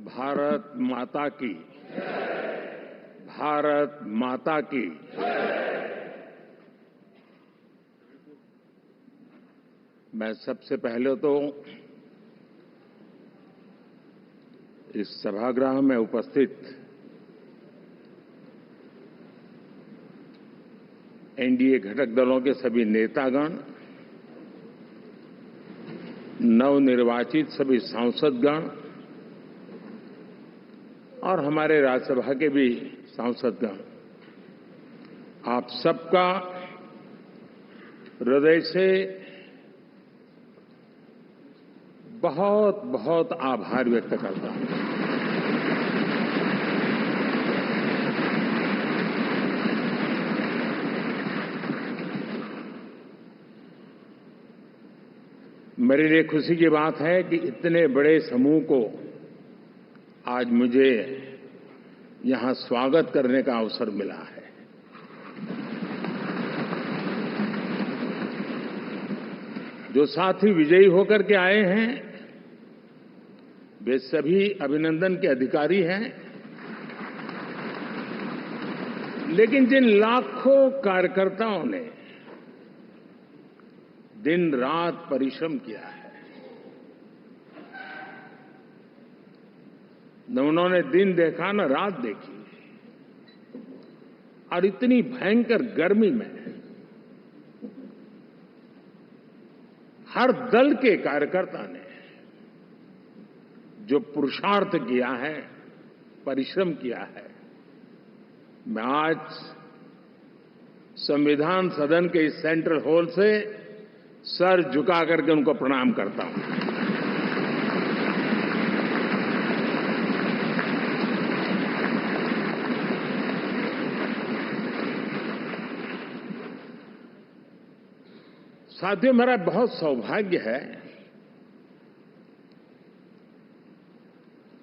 भारत माता की, भारत माता की। मैं सबसे पहले तो इस सभागृह में उपस्थित एनडीए घटक दलों के सभी नेतागण, नवनिर्वाचित सभी सांसदगण और हमारे राज्यसभा के भी सांसदगण, आप सबका हृदय से बहुत बहुत आभार व्यक्त करता हूं। मेरे लिए खुशी की बात है कि इतने बड़े समूह को आज मुझे यहां स्वागत करने का अवसर मिला है। जो साथी विजयी होकर के आए हैं वे सभी अभिनंदन के अधिकारी हैं, लेकिन जिन लाखों कार्यकर्ताओं ने दिन रात परिश्रम किया है, न उन्होंने दिन देखा न रात देखी, और इतनी भयंकर गर्मी में हर दल के कार्यकर्ता ने जो पुरुषार्थ किया है, परिश्रम किया है, मैं आज संविधान सदन के इस सेंट्रल हॉल से सर झुका करके उनको प्रणाम करता हूं। साथियों, मेरा बहुत सौभाग्य है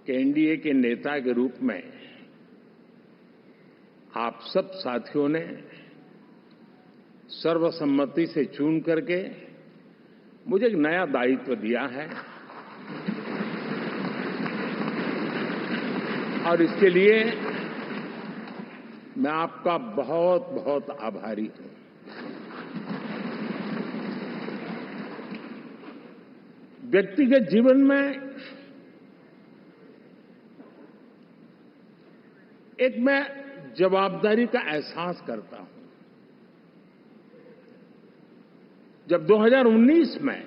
कि एनडीए के नेता के रूप में आप सब साथियों ने सर्वसम्मति से चुन करके मुझे एक नया दायित्व दिया है, और इसके लिए मैं आपका बहुत बहुत आभारी हूं। व्यक्तिगत जीवन में एक मैं जवाबदारी का एहसास करता हूं। जब 2019 में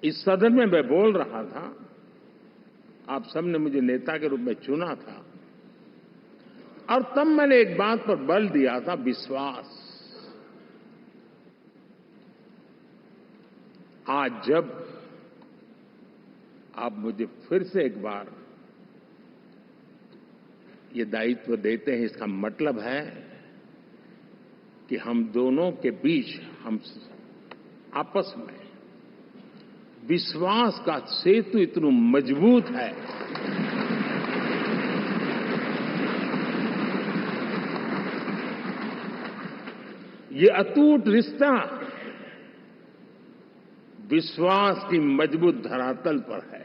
इस सदन में मैं बोल रहा था, आप सबने मुझे नेता के रूप में चुना था, और तब मैंने एक बात पर बल दिया था, विश्वास। आज जब आप मुझे फिर से एक बार ये दायित्व देते हैं, इसका मतलब है कि हम दोनों के बीच, हम आपस में विश्वास का सेतु इतना मजबूत है ये अटूट रिश्ता विश्वास की मजबूत धरातल पर है,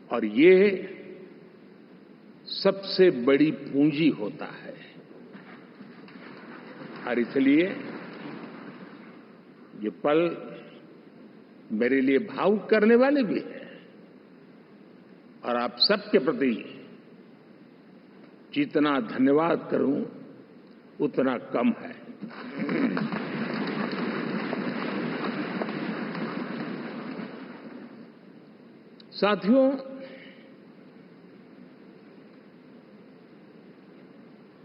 और ये सबसे बड़ी पूंजी होता है। और इसलिए ये पल मेरे लिए भावुक करने वाले भी हैं, और आप सबके प्रति जितना धन्यवाद करूं उतना कम है। साथियों,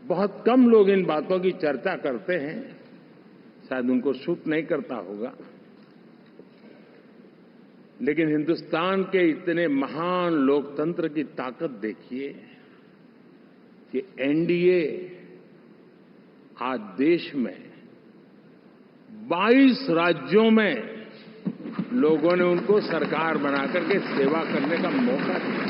बहुत कम लोग इन बातों की चर्चा करते हैं, शायद उनको सूट नहीं करता होगा, लेकिन हिंदुस्तान के इतने महान लोकतंत्र की ताकत देखिए कि एनडीए आज देश में 22 राज्यों में लोगों ने उनको सरकार बनाकर के सेवा करने का मौका दिया।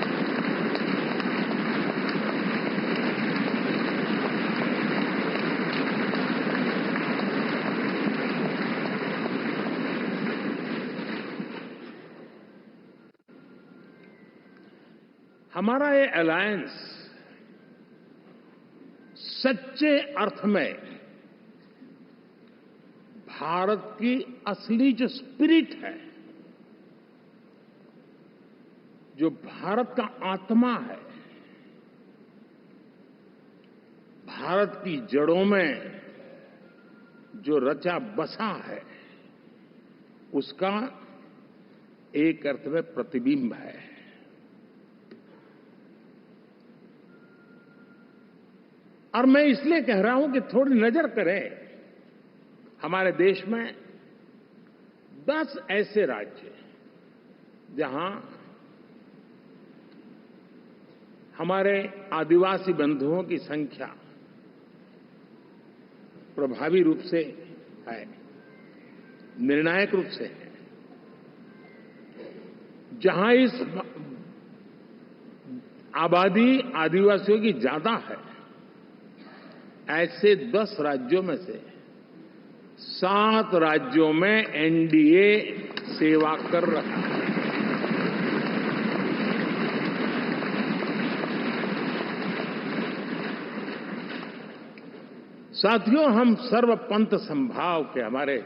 हमारा ये अलायंस सच्चे अर्थ में भारत की असली जो स्पिरिट है, जो भारत का आत्मा है, भारत की जड़ों में जो रचा बसा है, उसका एक अर्थ में प्रतिबिंब है। और मैं इसलिए कह रहा हूं कि थोड़ी नजर करें, हमारे देश में 10 ऐसे राज्य जहां हमारे आदिवासी बंधुओं की संख्या प्रभावी रूप से है, निर्णायक रूप से है, जहां इस आबादी आदिवासियों की ज्यादा है। ऐसे 10 राज्यों में से 7 राज्यों में एनडीए सेवा कर रहा है। साथियों, हम सर्वपंथ संभाव के हमारे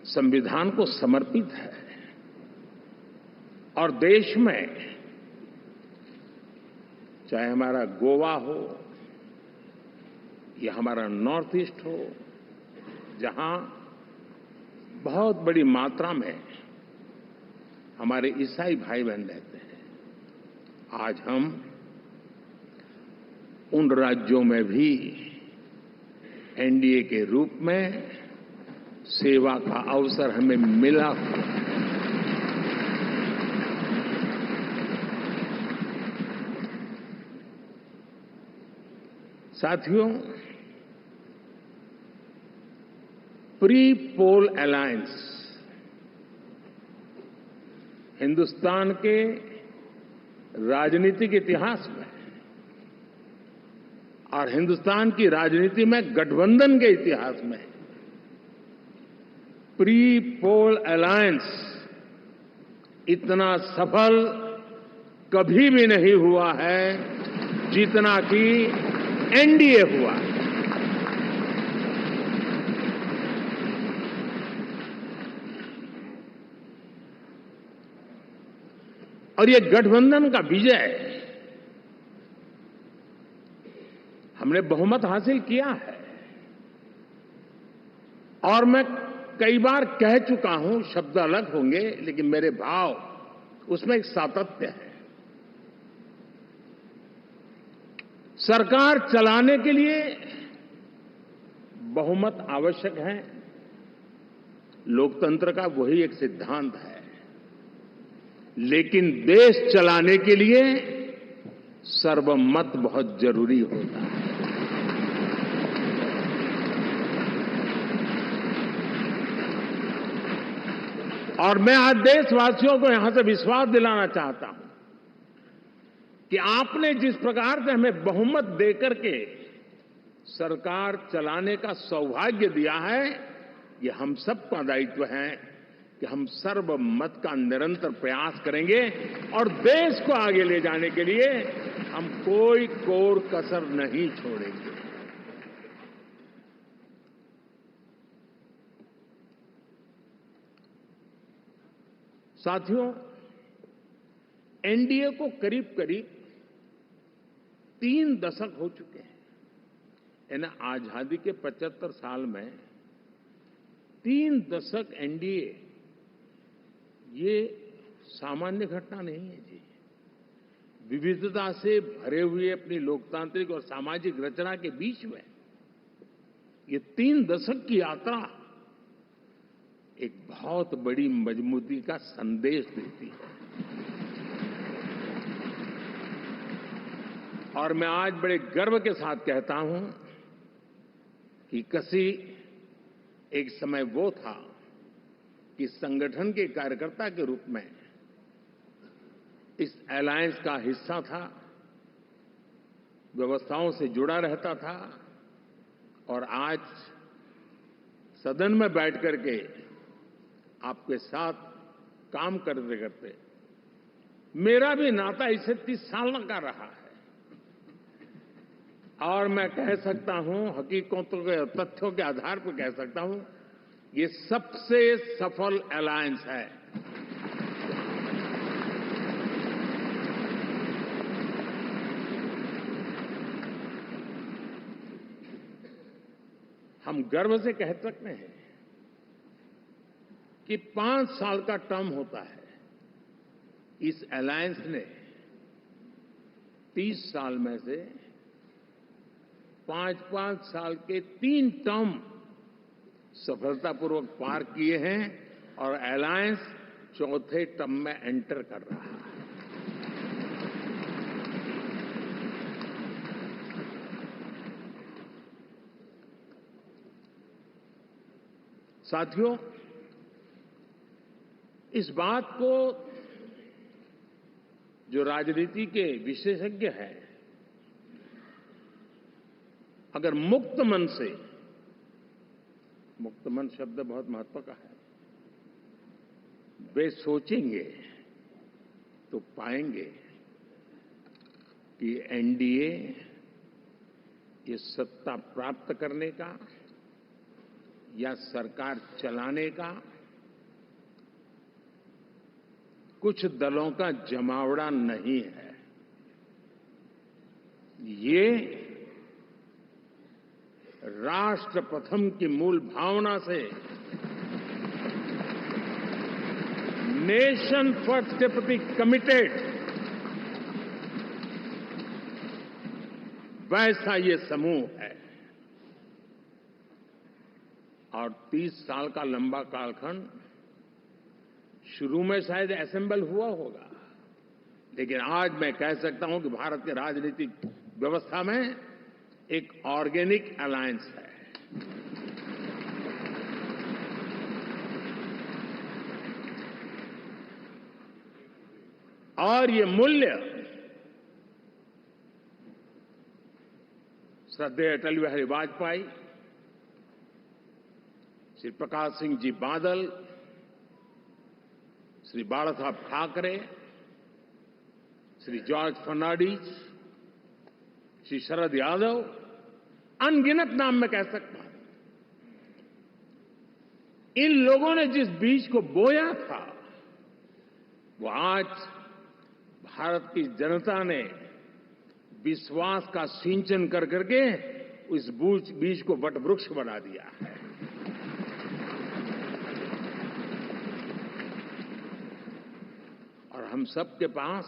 संविधान को समर्पित है और देश में चाहे हमारा गोवा हो या हमारा नॉर्थ ईस्ट हो, जहां बहुत बड़ी मात्रा में हमारे ईसाई भाई बहन रहते हैं, आज हम उन राज्यों में भी एनडीए के रूप में सेवा का अवसर हमें मिला हुआ है। साथियों, प्री पोल अलायंस हिंदुस्तान के राजनीतिक इतिहास में और हिंदुस्तान की राजनीति में गठबंधन के इतिहास में प्री पोल अलायंस इतना सफल कभी भी नहीं हुआ है जितना कि एनडीए हुआ। और ये गठबंधन का विजय, हमने बहुमत हासिल किया है और मैं कई बार कह चुका हूं, शब्द अलग होंगे लेकिन मेरे भाव उसमें एक सातत्य है। सरकार चलाने के लिए बहुमत आवश्यक है, लोकतंत्र का वही एक सिद्धांत है, लेकिन देश चलाने के लिए सर्वमत बहुत जरूरी होता है। और मैं आज देशवासियों को यहां से विश्वास दिलाना चाहता हूं कि आपने जिस प्रकार से हमें बहुमत देकर के सरकार चलाने का सौभाग्य दिया है, ये हम सबका दायित्व है कि हम सर्वमत का निरंतर प्रयास करेंगे और देश को आगे ले जाने के लिए हम कोई कोर कसर नहीं छोड़ेंगे। साथियों, एनडीए को करीब करीब 3 दशक हो चुके हैं। यानी आजादी के 75 साल में 3 दशक एनडीए, ये सामान्य घटना नहीं है जी। विविधता से भरे हुए अपनी लोकतांत्रिक और सामाजिक रचना के बीच में ये 3 दशक की यात्रा एक बहुत बड़ी मजबूती का संदेश देती है। और मैं आज बड़े गर्व के साथ कहता हूं कि किसी एक समय वो था कि संगठन के कार्यकर्ता के रूप में इस अलायंस का हिस्सा था, व्यवस्थाओं से जुड़ा रहता था और आज सदन में बैठ करके आपके साथ काम करते करते मेरा भी नाता इससे 30 साल का रहा है और मैं कह सकता हूं, हकीकतों के तथ्यों के आधार पर कह सकता हूं, ये सबसे सफल अलायंस है। हम गर्व से कह सकते हैं कि 5 साल का टर्म होता है। इस अलायंस ने 30 साल में से 5-5 साल के 3 टर्म सफलतापूर्वक पार किए हैं और अलायंस चौथे टर्म में एंटर कर रहा है। साथियों, इस बात को जो राजनीति के विशेषज्ञ हैं, अगर मुक्त मन से, मुक्त मन शब्द बहुत महत्व का है, वे सोचेंगे तो पाएंगे कि एनडीए ये सत्ता प्राप्त करने का या सरकार चलाने का कुछ दलों का जमावड़ा नहीं है। ये राष्ट्र प्रथम की मूल भावना से नेशन फर्स्ट के प्रति कमिटेड वैसा ये समूह है। और 30 साल का लंबा कालखंड शुरू में शायद असेंबल हुआ होगा, लेकिन आज मैं कह सकता हूं कि भारत के राजनीतिक व्यवस्था में एक ऑर्गेनिक अलायंस है। और ये मूल्य श्रद्धेय अटल बिहारी वाजपेयी, श्री प्रकाश सिंह जी बादल, श्री बाला साहब ठाकरे, श्री जॉर्ज फर्नांडिस, श्री शरद यादव, अनगिनत नाम में कह सकता हूं। इन लोगों ने जिस बीज को बोया था, वो आज भारत की जनता ने विश्वास का सिंचन कर करके उस बीज को वटवृक्ष बना दिया है। और हम सबके पास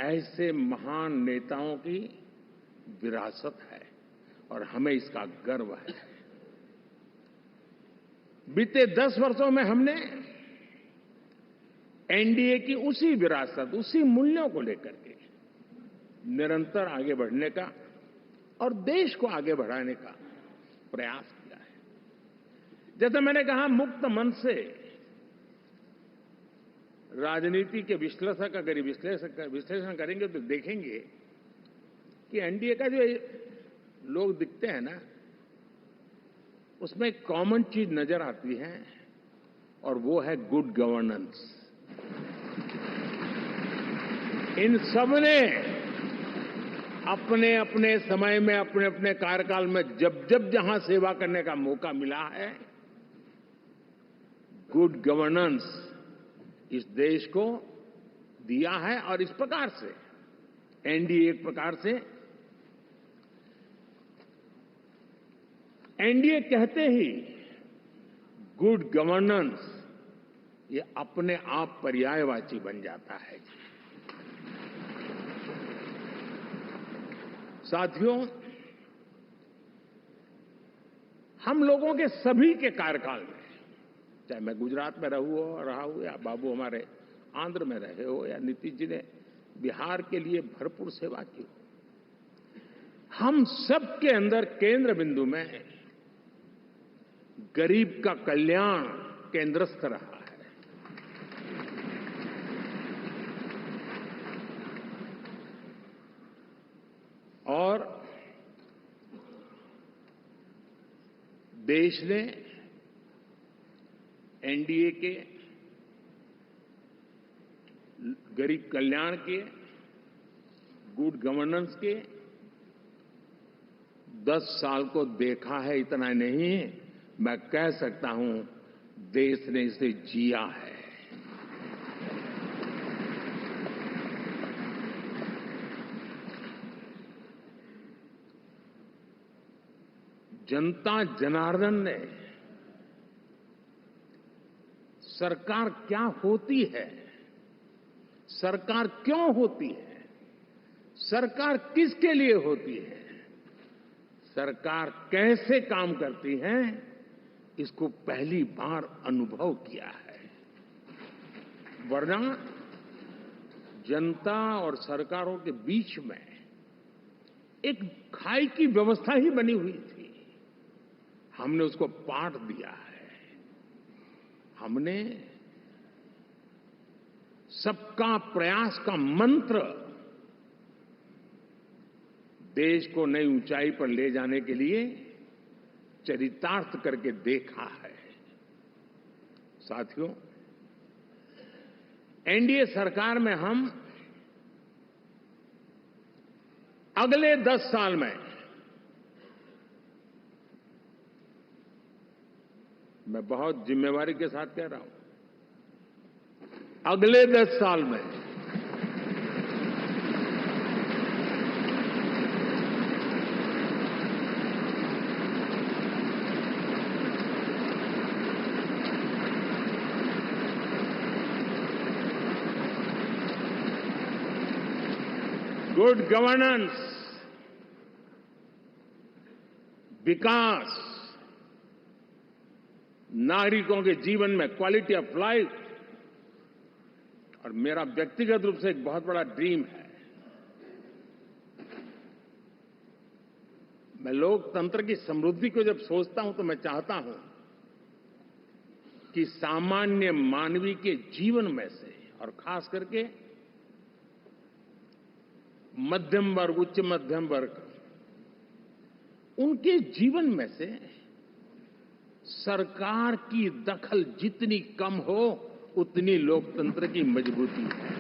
ऐसे महान नेताओं की विरासत है और हमें इसका गर्व है। बीते 10 वर्षों में हमने एनडीए की उसी विरासत, उसी मूल्यों को लेकर के निरंतर आगे बढ़ने का और देश को आगे बढ़ाने का प्रयास किया है। जैसे मैंने कहा, मुक्त मन से राजनीति के विश्लेषक अगर विश्लेषण करेंगे तो देखेंगे कि एनडीए का जो लोग दिखते हैं ना, उसमें एक कॉमन चीज नजर आती है और वो है गुड गवर्नेंस। इन सबने अपने अपने समय में, अपने अपने कार्यकाल में जब जब जहां सेवा करने का मौका मिला है, गुड गवर्नेंस इस देश को दिया है। और इस प्रकार से एनडीए एक प्रकार से, एनडीए कहते ही गुड गवर्नेंस ये अपने आप पर्यायवाची बन जाता है। साथियों, हम लोगों के सभी के कार्यकाल में, चाहे मैं गुजरात में रहा हूं या बाबू हमारे आंध्र में रहे हो या नीतीश जी ने बिहार के लिए भरपूर सेवा की हो, हम सबके अंदर केंद्र बिंदु में गरीब का कल्याण केंद्रस्थ रहा है। और देश ने एनडीए के गरीब कल्याण के, गुड गवर्नेंस के 10 साल को देखा है, इतना नहीं मैं कह सकता हूं देश ने इसे जिया है। जनता जनार्दन ने सरकार क्या होती है, सरकार क्यों होती है, सरकार किसके लिए होती है, सरकार कैसे काम करती है, इसको पहली बार अनुभव किया है। वरना जनता और सरकारों के बीच में एक खाई की व्यवस्था ही बनी हुई थी। हमने उसको पाट दिया है। हमने सबका प्रयास का मंत्र देश को नई ऊंचाई पर ले जाने के लिए चरितार्थ करके देखा है। साथियों, एनडीए सरकार में हम अगले 10 साल में, मैं बहुत जिम्मेवारी के साथ कह रहा हूं, अगले 10 साल में गुड गवर्नेंस, विकास, नागरिकों के जीवन में क्वालिटी ऑफ लाइफ, और मेरा व्यक्तिगत रूप से एक बहुत बड़ा ड्रीम है, मैं लोकतंत्र की समृद्धि को जब सोचता हूं तो मैं चाहता हूं कि सामान्य मानवीय के जीवन में से, और खास करके मध्यम वर्ग, उच्च मध्यम वर्ग, उनके जीवन में से सरकार की दखल जितनी कम हो उतनी लोकतंत्र की मजबूती है।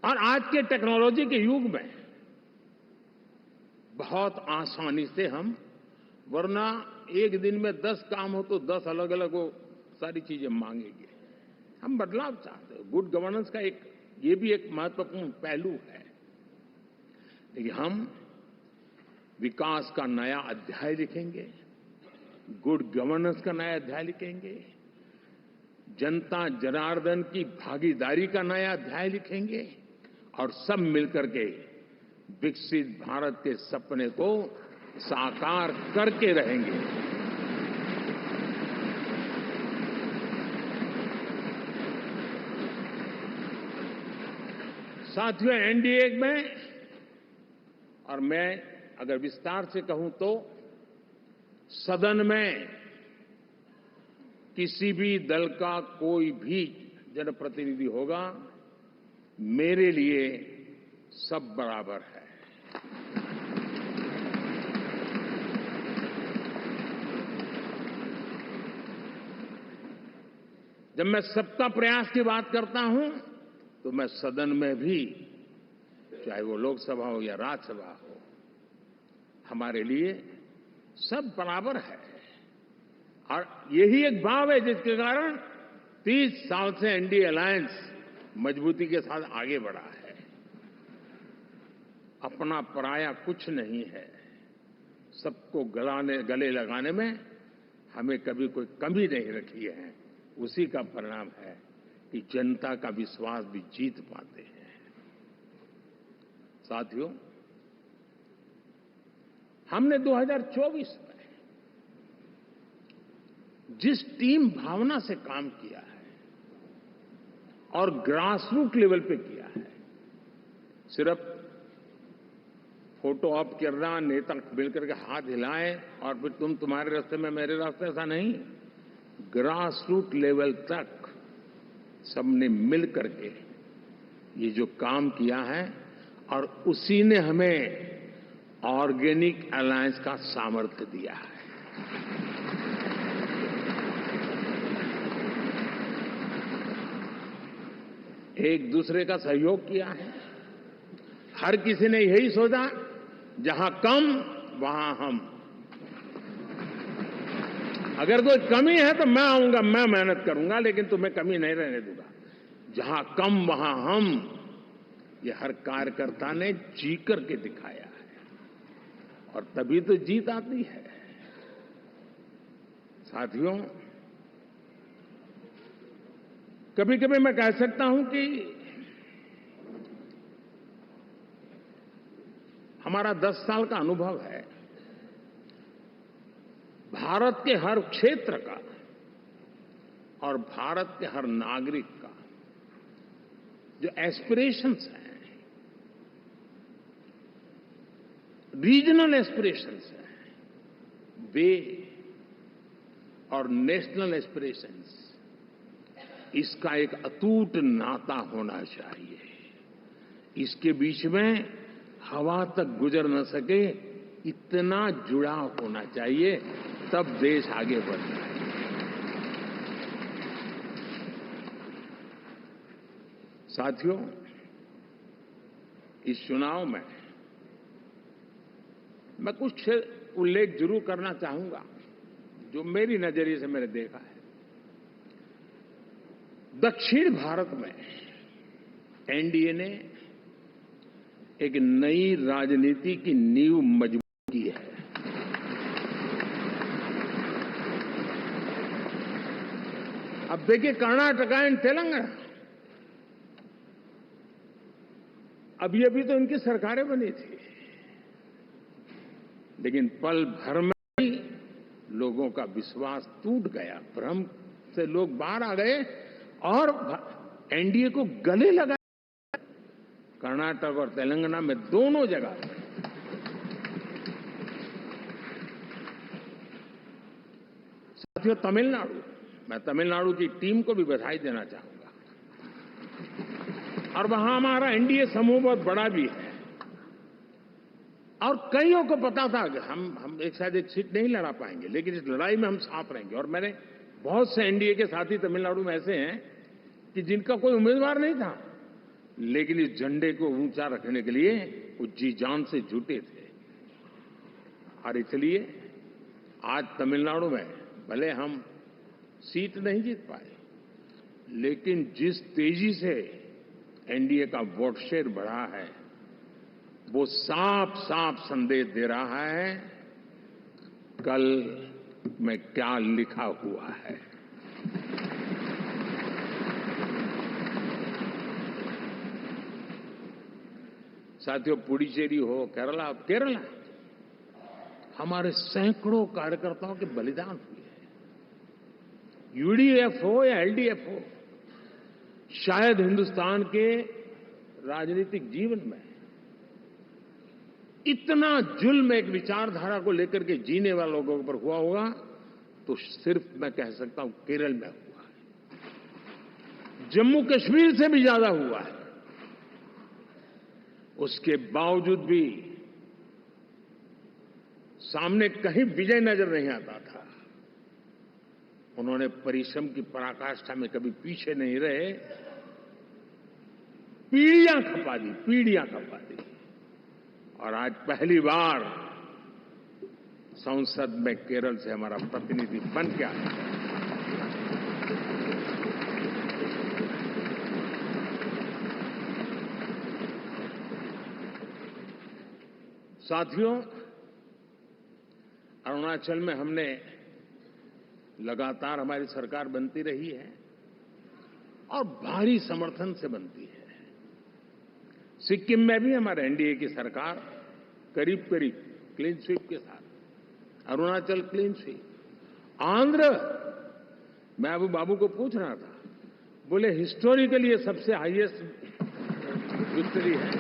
और आज के टेक्नोलॉजी के युग में बहुत आसानी से हम, वरना एक दिन में 10 काम हो तो 10 अलग अलग वो सारी चीजें मांगेंगे। हम बदलाव चाहते हैं। गुड गवर्नेंस का ये भी एक महत्वपूर्ण पहलू है। लेकिन हम विकास का नया अध्याय लिखेंगे, गुड गवर्नेंस का नया अध्याय लिखेंगे, जनता जनार्दन की भागीदारी का नया अध्याय लिखेंगे, और सब मिलकर के विकसित भारत के सपने को साकार करके रहेंगे। साथियों, एनडीए में, और मैं अगर विस्तार से कहूं तो सदन में किसी भी दल का कोई भी जनप्रतिनिधि होगा, मेरे लिए सब बराबर है। जब मैं सबका प्रयास की बात करता हूं तो मैं सदन में भी, चाहे वो लोकसभा हो या राज्यसभा हो, हमारे लिए सब बराबर है। और यही एक भाव है जिसके कारण 30 साल से एनडीए अलायंस मजबूती के साथ आगे बढ़ा है। अपना पराया कुछ नहीं है। सबको गले लगाने में हमें कभी कोई कमी नहीं रखी है। उसी का परिणाम है कि जनता का विश्वास भी जीत पाते हैं। साथियों, हमने 2024 में जिस टीम भावना से काम किया है और ग्रासरूट लेवल पे किया है, सिर्फ फोटो ऑप करना, नेता मिलकर के हाथ हिलाएं और फिर तुम्हारे रास्ते में मेरे रास्ते, ऐसा नहीं। ग्रासरूट लेवल तक सबने मिल करके ये जो काम किया है, और उसी ने हमें ऑर्गेनिक अलायंस का सामर्थ्य दिया है। एक दूसरे का सहयोग किया है। हर किसी ने यही सोचा, जहां कम वहां हम। अगर कोई कमी है तो मैं आऊंगा, मैं मेहनत करूंगा, लेकिन तुम्हें कमी नहीं रहने दूंगा। जहां कम वहां हम, ये हर कार्यकर्ता ने जी करके दिखाया है, और तभी तो जीत आती है। साथियों, कभी कभी मैं कह सकता हूं कि हमारा 10 साल का अनुभव है, भारत के हर क्षेत्र का और भारत के हर नागरिक का जो एस्पिरेशंस हैं, रीजनल एस्पिरेशंस हैं, वे और नेशनल एस्पिरेशंस, इसका एक अटूट नाता होना चाहिए। इसके बीच में हवा तक गुजर न सके, इतना जुड़ाव होना चाहिए, तब देश आगे बढ़ता है। साथियों, इस चुनाव में मैं कुछ उल्लेख जरूर करना चाहूंगा, जो मेरी नजरिए से मैंने देखा है। दक्षिण भारत में एनडीए ने एक नई राजनीति की नींव मजबूत की है। अब देखिए, कर्नाटक एंड तेलंगाना, अभी तो इनकी सरकारें बनी थी, लेकिन पल भर में ही लोगों का विश्वास टूट गया, भ्रम से लोग बाहर आ गए और एनडीए को गले लगा। कर्नाटक और तेलंगाना में दोनों जगह साथियों, तमिलनाडु, मैं तमिलनाडु की टीम को भी बधाई देना चाहूंगा, और वहां हमारा एनडीए समूह बहुत बड़ा भी है, और कईयों को पता था कि हम एक शायद एक सीट नहीं लड़ा पाएंगे, लेकिन इस लड़ाई में हम साथ रहेंगे। और मैंने बहुत से एनडीए के साथी तमिलनाडु में ऐसे हैं कि जिनका कोई उम्मीदवार नहीं था, लेकिन इस झंडे को ऊंचा रखने के लिए वो जी जान से जुटे थे। और इसलिए आज तमिलनाडु में भले हम सीट नहीं जीत पाए, लेकिन जिस तेजी से एनडीए का वोट शेयर बढ़ा है, वो साफ साफ संदेश दे रहा है कल में क्या लिखा हुआ है। साथियों, पुडुचेरी हो, केरला, हमारे सैकड़ों कार्यकर्ताओं के बलिदान हुए हैं। यूडीएफ हो या एलडीएफ हो, शायद हिंदुस्तान के राजनीतिक जीवन में इतना जुल्म एक विचारधारा को लेकर के जीने वाले लोगों पर हुआ होगा तो सिर्फ मैं कह सकता हूं केरल में हुआ है। जम्मू कश्मीर से भी ज्यादा हुआ है। उसके बावजूद भी सामने कहीं विजय नजर नहीं आता था। उन्होंने परिश्रम की पराकाष्ठा में कभी पीछे नहीं रहे, पीढ़ियां खपा दी, और आज पहली बार संसद में केरल से हमारा प्रतिनिधि बन के आया। साथियों, अरुणाचल में हमने लगातार, हमारी सरकार बनती रही है और भारी समर्थन से बनती है। सिक्किम में भी हमारे एनडीए की सरकार करीब क्लीन स्वीप के साथ, अरुणाचल क्लीन स्वीप। आंध्र, मैं अबू बाबू को पूछ रहा था, बोले हिस्टोरिकली ये सबसे हाईएस्ट विक्ट्री है।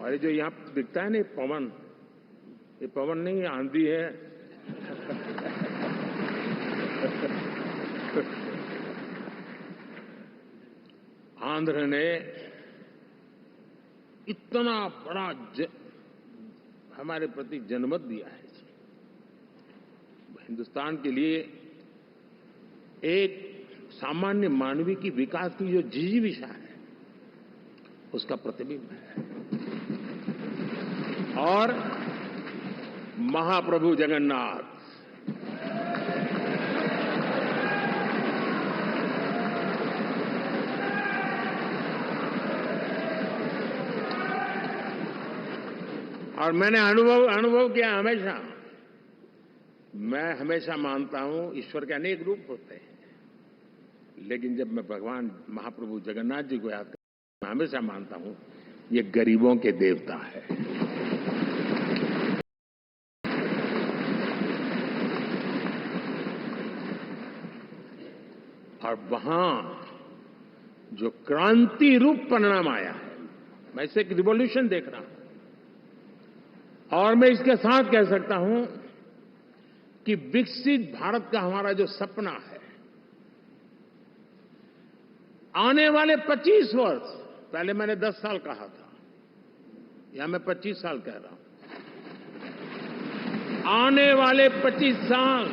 और ये जो यहां दिखता है ना पवन, ये पवन नहीं, आंधी है। आंध्र ने इतना बड़ा हमारे प्रति जनमत दिया है। हिंदुस्तान के लिए एक सामान्य मानवीय की विकास की जो जिजीविषा है उसका प्रतिबिंब है। और महाप्रभु जगन्नाथ और मैंने अनुभव किया हमेशा। मैं हमेशा मानता हूं ईश्वर के अनेक रूप होते हैं, लेकिन जब मैं भगवान महाप्रभु जगन्नाथ जी को याद करता हूं, मैं हमेशा मानता हूं ये गरीबों के देवता है। और वहां जो क्रांति रूप परिणाम आया है, मैं इसे एक रिवॉल्यूशन देख रहा हूं। और मैं इसके साथ कह सकता हूं कि विकसित भारत का हमारा जो सपना है, आने वाले 25 वर्ष, पहले मैंने 10 साल कहा था, या मैं 25 साल कह रहा हूं, आने वाले 25 साल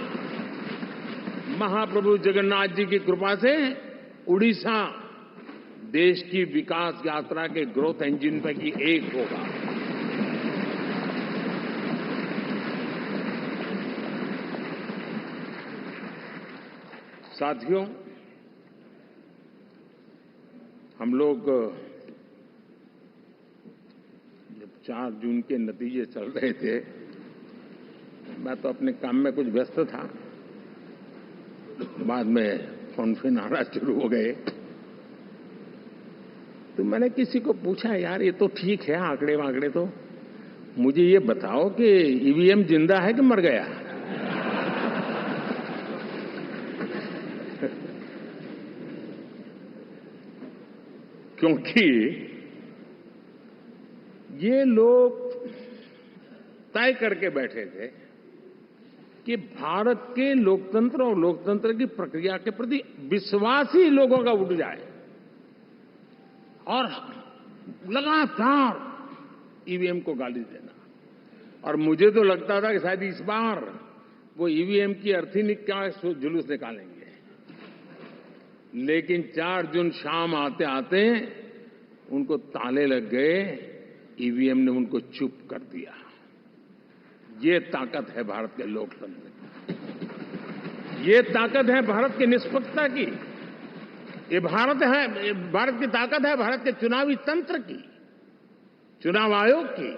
महाप्रभु जगन्नाथ जी की कृपा से उड़ीसा देश की विकास यात्रा के ग्रोथ इंजन पैकी एक होगा। साथियों, हम लोग जब 4 जून के नतीजे चल रहे थे, मैं तो अपने काम में कुछ व्यस्त था। बाद में फोन आना शुरू हो गए, तो मैंने किसी को पूछा, यार ये तो ठीक है आंकड़े वांकड़े, तो मुझे ये बताओ कि ईवीएम जिंदा है कि मर गया? क्योंकि ये लोग तय करके बैठे थे कि भारत के लोकतंत्र और लोकतंत्र की प्रक्रिया के प्रति विश्वास ही लोगों का उठ जाए, और लगातार ईवीएम को गाली देना। और मुझे तो लगता था कि शायद इस बार वो ईवीएम की अर्थी का जुलूस निकालेंगे, लेकिन 4 जून शाम आते आते उनको ताले लग गए, ईवीएम ने उनको चुप कर दिया। ये ताकत है भारत के लोकतंत्र की, ये ताकत है भारत की निष्पक्षता की, ये भारत की ताकत है भारत के चुनावी तंत्र की, चुनाव आयोग की।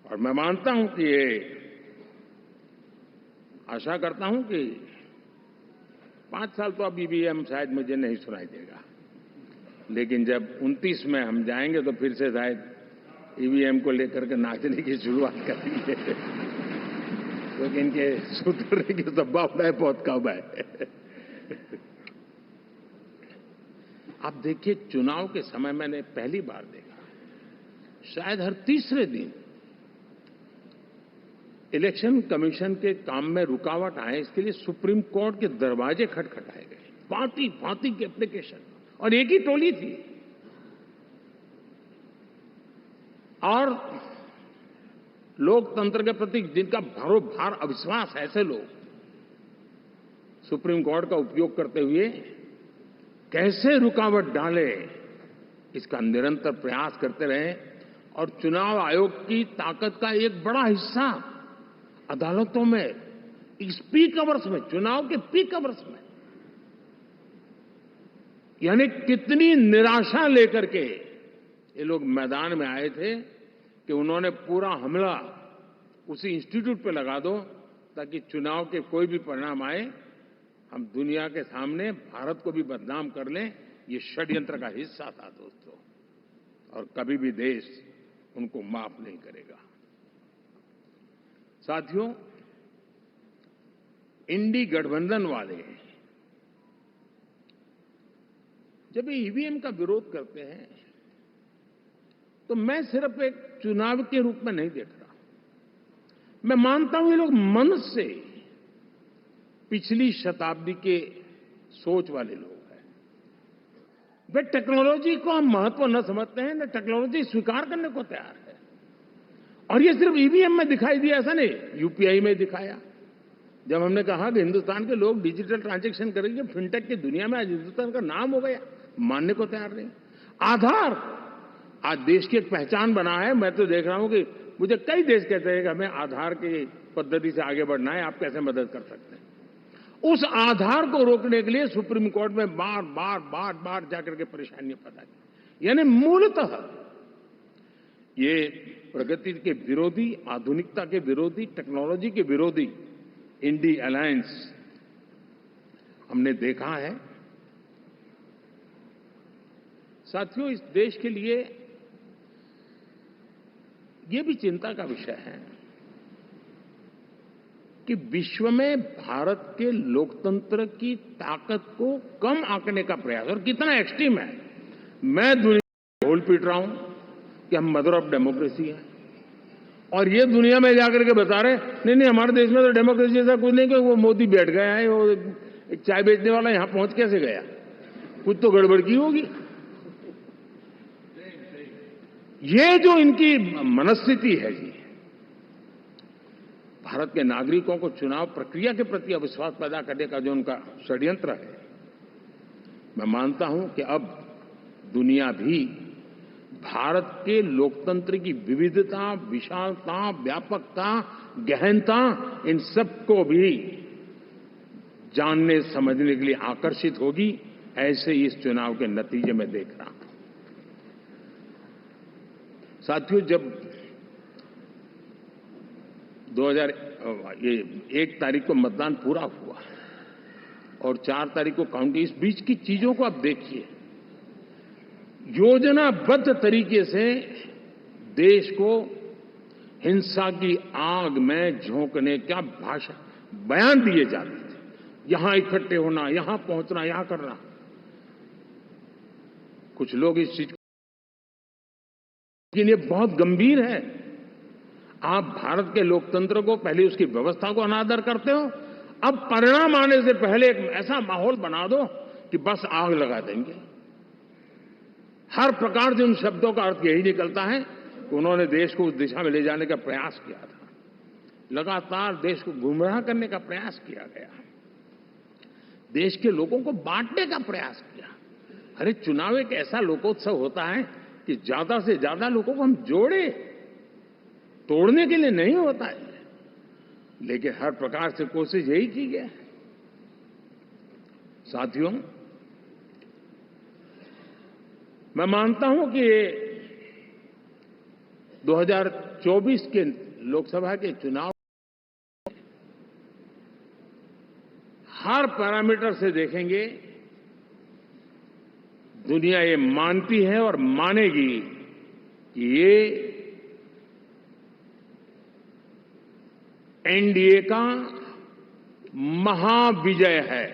और मैं मानता हूं कि ये आशा करता हूं कि 5 साल तो अब ईवीएम शायद मुझे नहीं सुनाई देगा, लेकिन जब 29 में हम जाएंगे तो फिर से शायद ईवीएम को लेकर के नाचने की शुरुआत करेंगे, क्योंकि इनके सुधरने की संभावना बहुत कम है। आप देखिए, चुनाव के समय मैंने पहली बार देखा, शायद हर तीसरे दिन इलेक्शन कमीशन के काम में रुकावट आए, इसके लिए सुप्रीम कोर्ट के दरवाजे खटखटाए गए, भांति भांति की एप्लीकेशन, और एक ही टोली थी। और लोकतंत्र के प्रति जिनका भरोभार अविश्वास है, ऐसे लोग सुप्रीम कोर्ट का उपयोग करते हुए कैसे रुकावट डाले, इसका निरंतर प्रयास करते रहे। और चुनाव आयोग की ताकत का एक बड़ा हिस्सा अदालतों में इस पीक आवर्स में, चुनाव के पीक आवर्स में, यानी कितनी निराशा लेकर के ये लोग मैदान में आए थे कि उन्होंने पूरा हमला उसी इंस्टीट्यूट पे लगा दो ताकि चुनाव के कोई भी परिणाम आए, हम दुनिया के सामने भारत को भी बदनाम कर लें। ये षड्यंत्र का हिस्सा था दोस्तों, और कभी भी देश उनको माफ नहीं करेगा। साथियों, इंडी गठबंधन वाले जब ईवीएम का विरोध करते हैं तो मैं सिर्फ एक चुनाव के रूप में नहीं देख रहा। मैं मानता हूं ये लोग मन से पिछली शताब्दी के सोच वाले लोग हैं। वे टेक्नोलॉजी को हम महत्व न समझते हैं, न टेक्नोलॉजी स्वीकार करने को तैयार है। और ये सिर्फ ईवीएम में दिखाई दिया, ऐसा नहीं, यूपीआई में दिखाया। जब हमने कहा कि हिंदुस्तान के लोग डिजिटल ट्रांजैक्शन करेंगे, फिनटेक की दुनिया में आज हिंदुस्तान का नाम हो गया, मानने को तैयार नहीं। आधार आज देश की एक पहचान बना है। मैं तो देख रहा हूं कि मुझे कई देश कहते हैं कि हमें आधार की पद्धति से आगे बढ़ना है, आप कैसे मदद कर सकते हैं। उस आधार को रोकने के लिए सुप्रीम कोर्ट में बार बार जाकर के परेशानियां पैदा की। यानी मूलतः ये प्रगति के विरोधी, आधुनिकता के विरोधी, टेक्नोलॉजी के विरोधी इंडी अलायंस हमने देखा है। साथियों, इस देश के लिए ये भी चिंता का विषय है कि विश्व में भारत के लोकतंत्र की ताकत को कम आंकने का प्रयास, और कितना एक्सट्रीम है। मैं दुनिया में ढोल पीट रहा हूं कि हम मदर ऑफ डेमोक्रेसी है, और ये दुनिया में जाकर के बता रहे नहीं हमारे देश में तो डेमोक्रेसी जैसा कुछ नहीं, कि वो मोदी बैठ गया है, वो एक चाय बेचने वाला यहां पहुंच कैसे गया, कुछ तो गड़बड़ की होगी। ये जो इनकी मनस्थिति है जी, भारत के नागरिकों को चुनाव प्रक्रिया के प्रति अविश्वास पैदा करने का जो उनका षड्यंत्र है, मैं मानता हूं कि अब दुनिया भी भारत के लोकतंत्र की विविधता, विशालता, व्यापकता, गहनता, इन सबको भी जानने समझने के लिए आकर्षित होगी। ऐसे ही इस चुनाव के नतीजे में देख रहा हूं। साथियों, जब 1 तारीख को मतदान पूरा हुआ और 4 तारीख को काउंटिंग, इस बीच की चीजों को आप देखिए। योजनाबद्ध तरीके से देश को हिंसा की आग में झोंकने का बयान दिए जाते थे। यहां इकट्ठे होना, यहां पहुंचना, यहां करना। कुछ लोग इस चीज, लेकिन ये बहुत गंभीर है। आप भारत के लोकतंत्र को, पहले उसकी व्यवस्था को अनादर करते हो, अब परिणाम आने से पहले एक ऐसा माहौल बना दो कि बस आग लगा देंगे। हर प्रकार से उन शब्दों का अर्थ यही निकलता है कि उन्होंने देश को उस दिशा में ले जाने का प्रयास किया था। लगातार देश को गुमराह करने का प्रयास किया गया, देश के लोगों को बांटने का प्रयास किया। अरे, चुनाव एक ऐसा लोकोत्सव होता है कि ज्यादा से ज्यादा लोगों को हम जोड़े, तोड़ने के लिए नहीं होता है। लेकिन हर प्रकार से कोशिश यही की गई। साथियों, मैं मानता हूं कि 2024 के लोकसभा के चुनाव हर पैरामीटर से देखेंगे, दुनिया ये मानती है और मानेगी कि ये एनडीए का महाविजय है।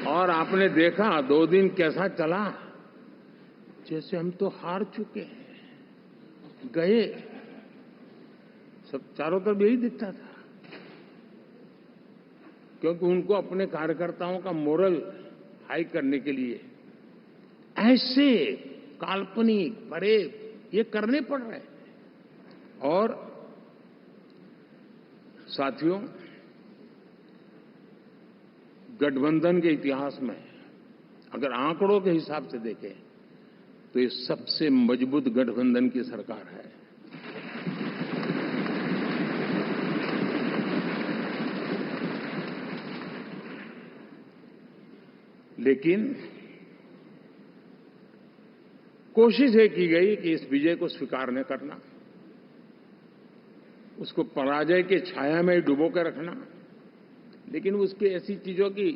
और आपने देखा 2 दिन कैसा चला, जैसे हम तो हार चुके हैं, गए। सब चारों तरफ यही दिखता था, क्योंकि उनको अपने कार्यकर्ताओं का मोरल हाई करने के लिए ऐसे काल्पनिक परेड ये करने पड़ रहे हैं। और साथियों, गठबंधन के इतिहास में अगर आंकड़ों के हिसाब से देखें तो ये सबसे मजबूत गठबंधन की सरकार है। लेकिन कोशिश ये की गई कि इस विजय को स्वीकार न करना, उसको पराजय के छाया में डुबो कर रखना। लेकिन उसकी ऐसी चीजों की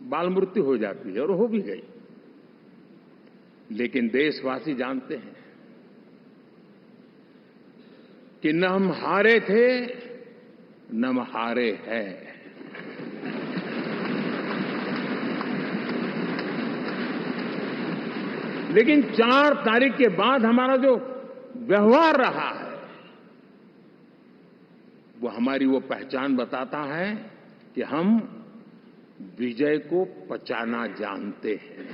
बाल मृत्यु हो जाती है, और हो भी गई। लेकिन देशवासी जानते हैं कि न हम हारे थे, न हम हारे हैं। लेकिन 4 तारीख के बाद हमारा जो व्यवहार रहा है वो हमारी वो पहचान बताता है कि हम विजय को पचाना जानते हैं।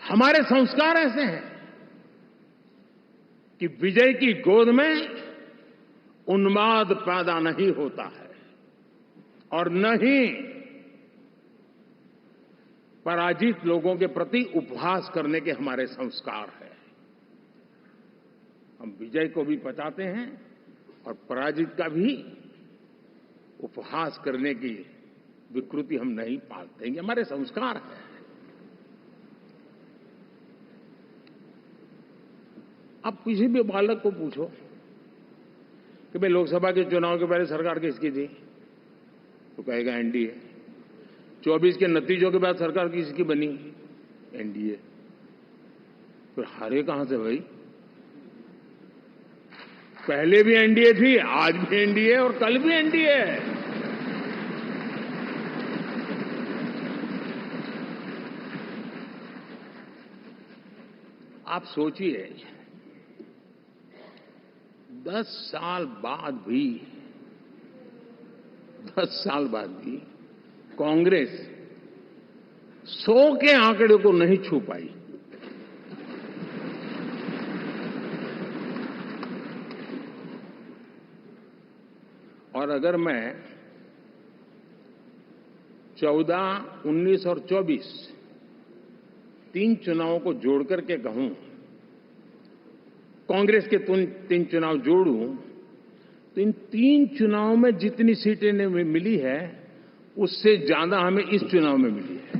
हमारे संस्कार ऐसे हैं कि विजय की गोद में उन्माद पैदा नहीं होता है और न ही पराजित लोगों के प्रति उपहास करने के हमारे संस्कार हैं। हम विजय को भी पचाते हैं और पराजित का भी उपहास करने की विकृति हम नहीं पालते। ये हमारे संस्कार हैं। अब किसी भी बालक को पूछो कि भाई लोकसभा के चुनाव के पहले सरकार किसकी थी, तो कहेगा एनडीए। 24 के नतीजों के बाद सरकार किसकी बनी, एनडीए। फिर हारे कहां से भाई? पहले भी एनडीए थी, आज भी एनडीए और कल भी एनडीए है। आप सोचिए 10 साल बाद भी कांग्रेस 100 के आंकड़े को नहीं छू पाई। और अगर मैं 14, 19 और 24 3 चुनावों को जोड़ करके कहूं, कांग्रेस के 3 चुनाव जोड़ूं, तो इन 3 चुनावों में जितनी सीटें मिली है उससे ज्यादा हमें इस चुनाव में मिली है।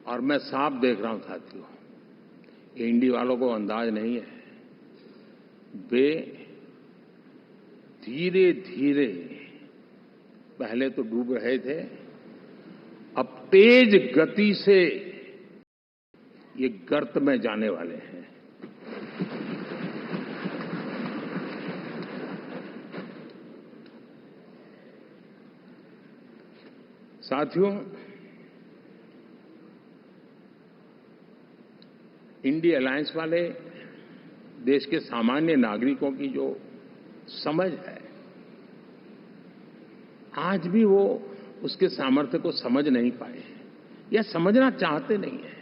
और मैं साफ देख रहा हूं साथियों, एनडीए वालों को अंदाज नहीं है। वे धीरे धीरे पहले तो डूब रहे थे, अब तेज गति से ये गर्त में जाने वाले हैं। साथियों, इंडिया अलायंस वाले देश के सामान्य नागरिकों की जो समझ है, आज भी वो उसके सामर्थ्य को समझ नहीं पाए हैं या समझना चाहते नहीं है।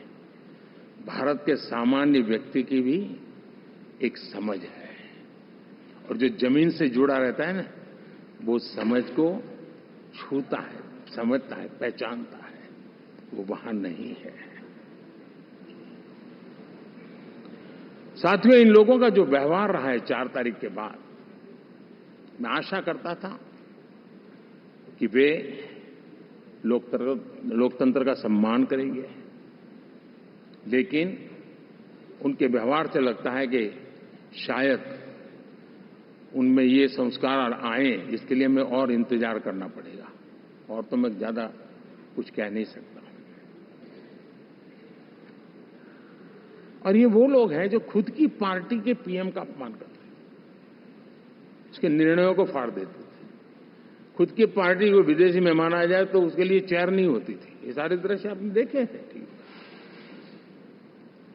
भारत के सामान्य व्यक्ति की भी एक समझ है और जो जमीन से जुड़ा रहता है ना, वो समझ को छूता है, समझता है, पहचानता है, वो वहां नहीं है। साथियों, इन लोगों का जो व्यवहार रहा है 4 तारीख के बाद, मैं आशा करता था कि वे लोकतंत्र का सम्मान करेंगे, लेकिन उनके व्यवहार से लगता है कि शायद उनमें ये संस्कार आए, इसके लिए हमें और इंतजार करना पड़ेगा। और तो मैं ज्यादा कुछ कह नहीं सकता। और ये वो लोग हैं जो खुद की पार्टी के पीएम का अपमान करते हैं, उसके निर्णयों को फाड़ देते थे। खुद की पार्टी को विदेशी मेहमान आ जाए तो उसके लिए चेयर नहीं होती थी। ये सारे दृश्य आपने देखे हैं, ठीक।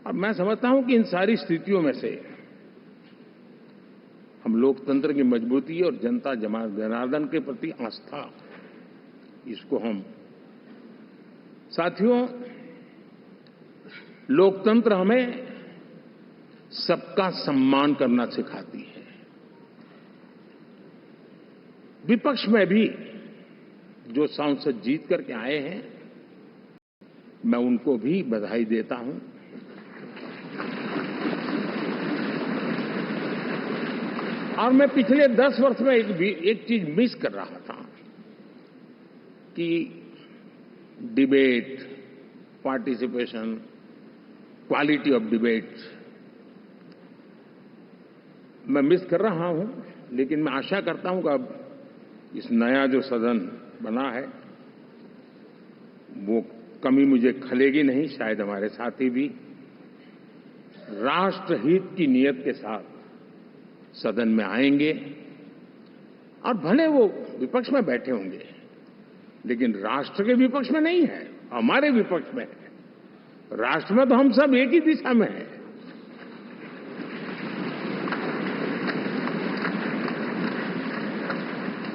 और मैं समझता हूं कि इन सारी स्थितियों में से हम लोकतंत्र की मजबूती और जनता जनार्दन के प्रति आस्था, इसको हम, साथियों, लोकतंत्र हमें सबका सम्मान करना सिखाती है। विपक्ष में भी जो सांसद जीत करके आए हैं, मैं उनको भी बधाई देता हूं। और मैं पिछले 10 वर्ष में एक चीज मिस कर रहा था कि debate, participation, quality of debate मैं मिस कर रहा हूं। लेकिन मैं आशा करता हूं कि अब इस नया जो सदन बना है वो कमी मुझे खलेगी नहीं, शायद हमारे साथी भी राष्ट्रहित की नीयत के साथ सदन में आएंगे और भले वो विपक्ष में बैठे होंगे, लेकिन राष्ट्र के विपक्ष में नहीं है, हमारे विपक्ष में है। राष्ट्र में तो हम सब एक ही दिशा में हैं।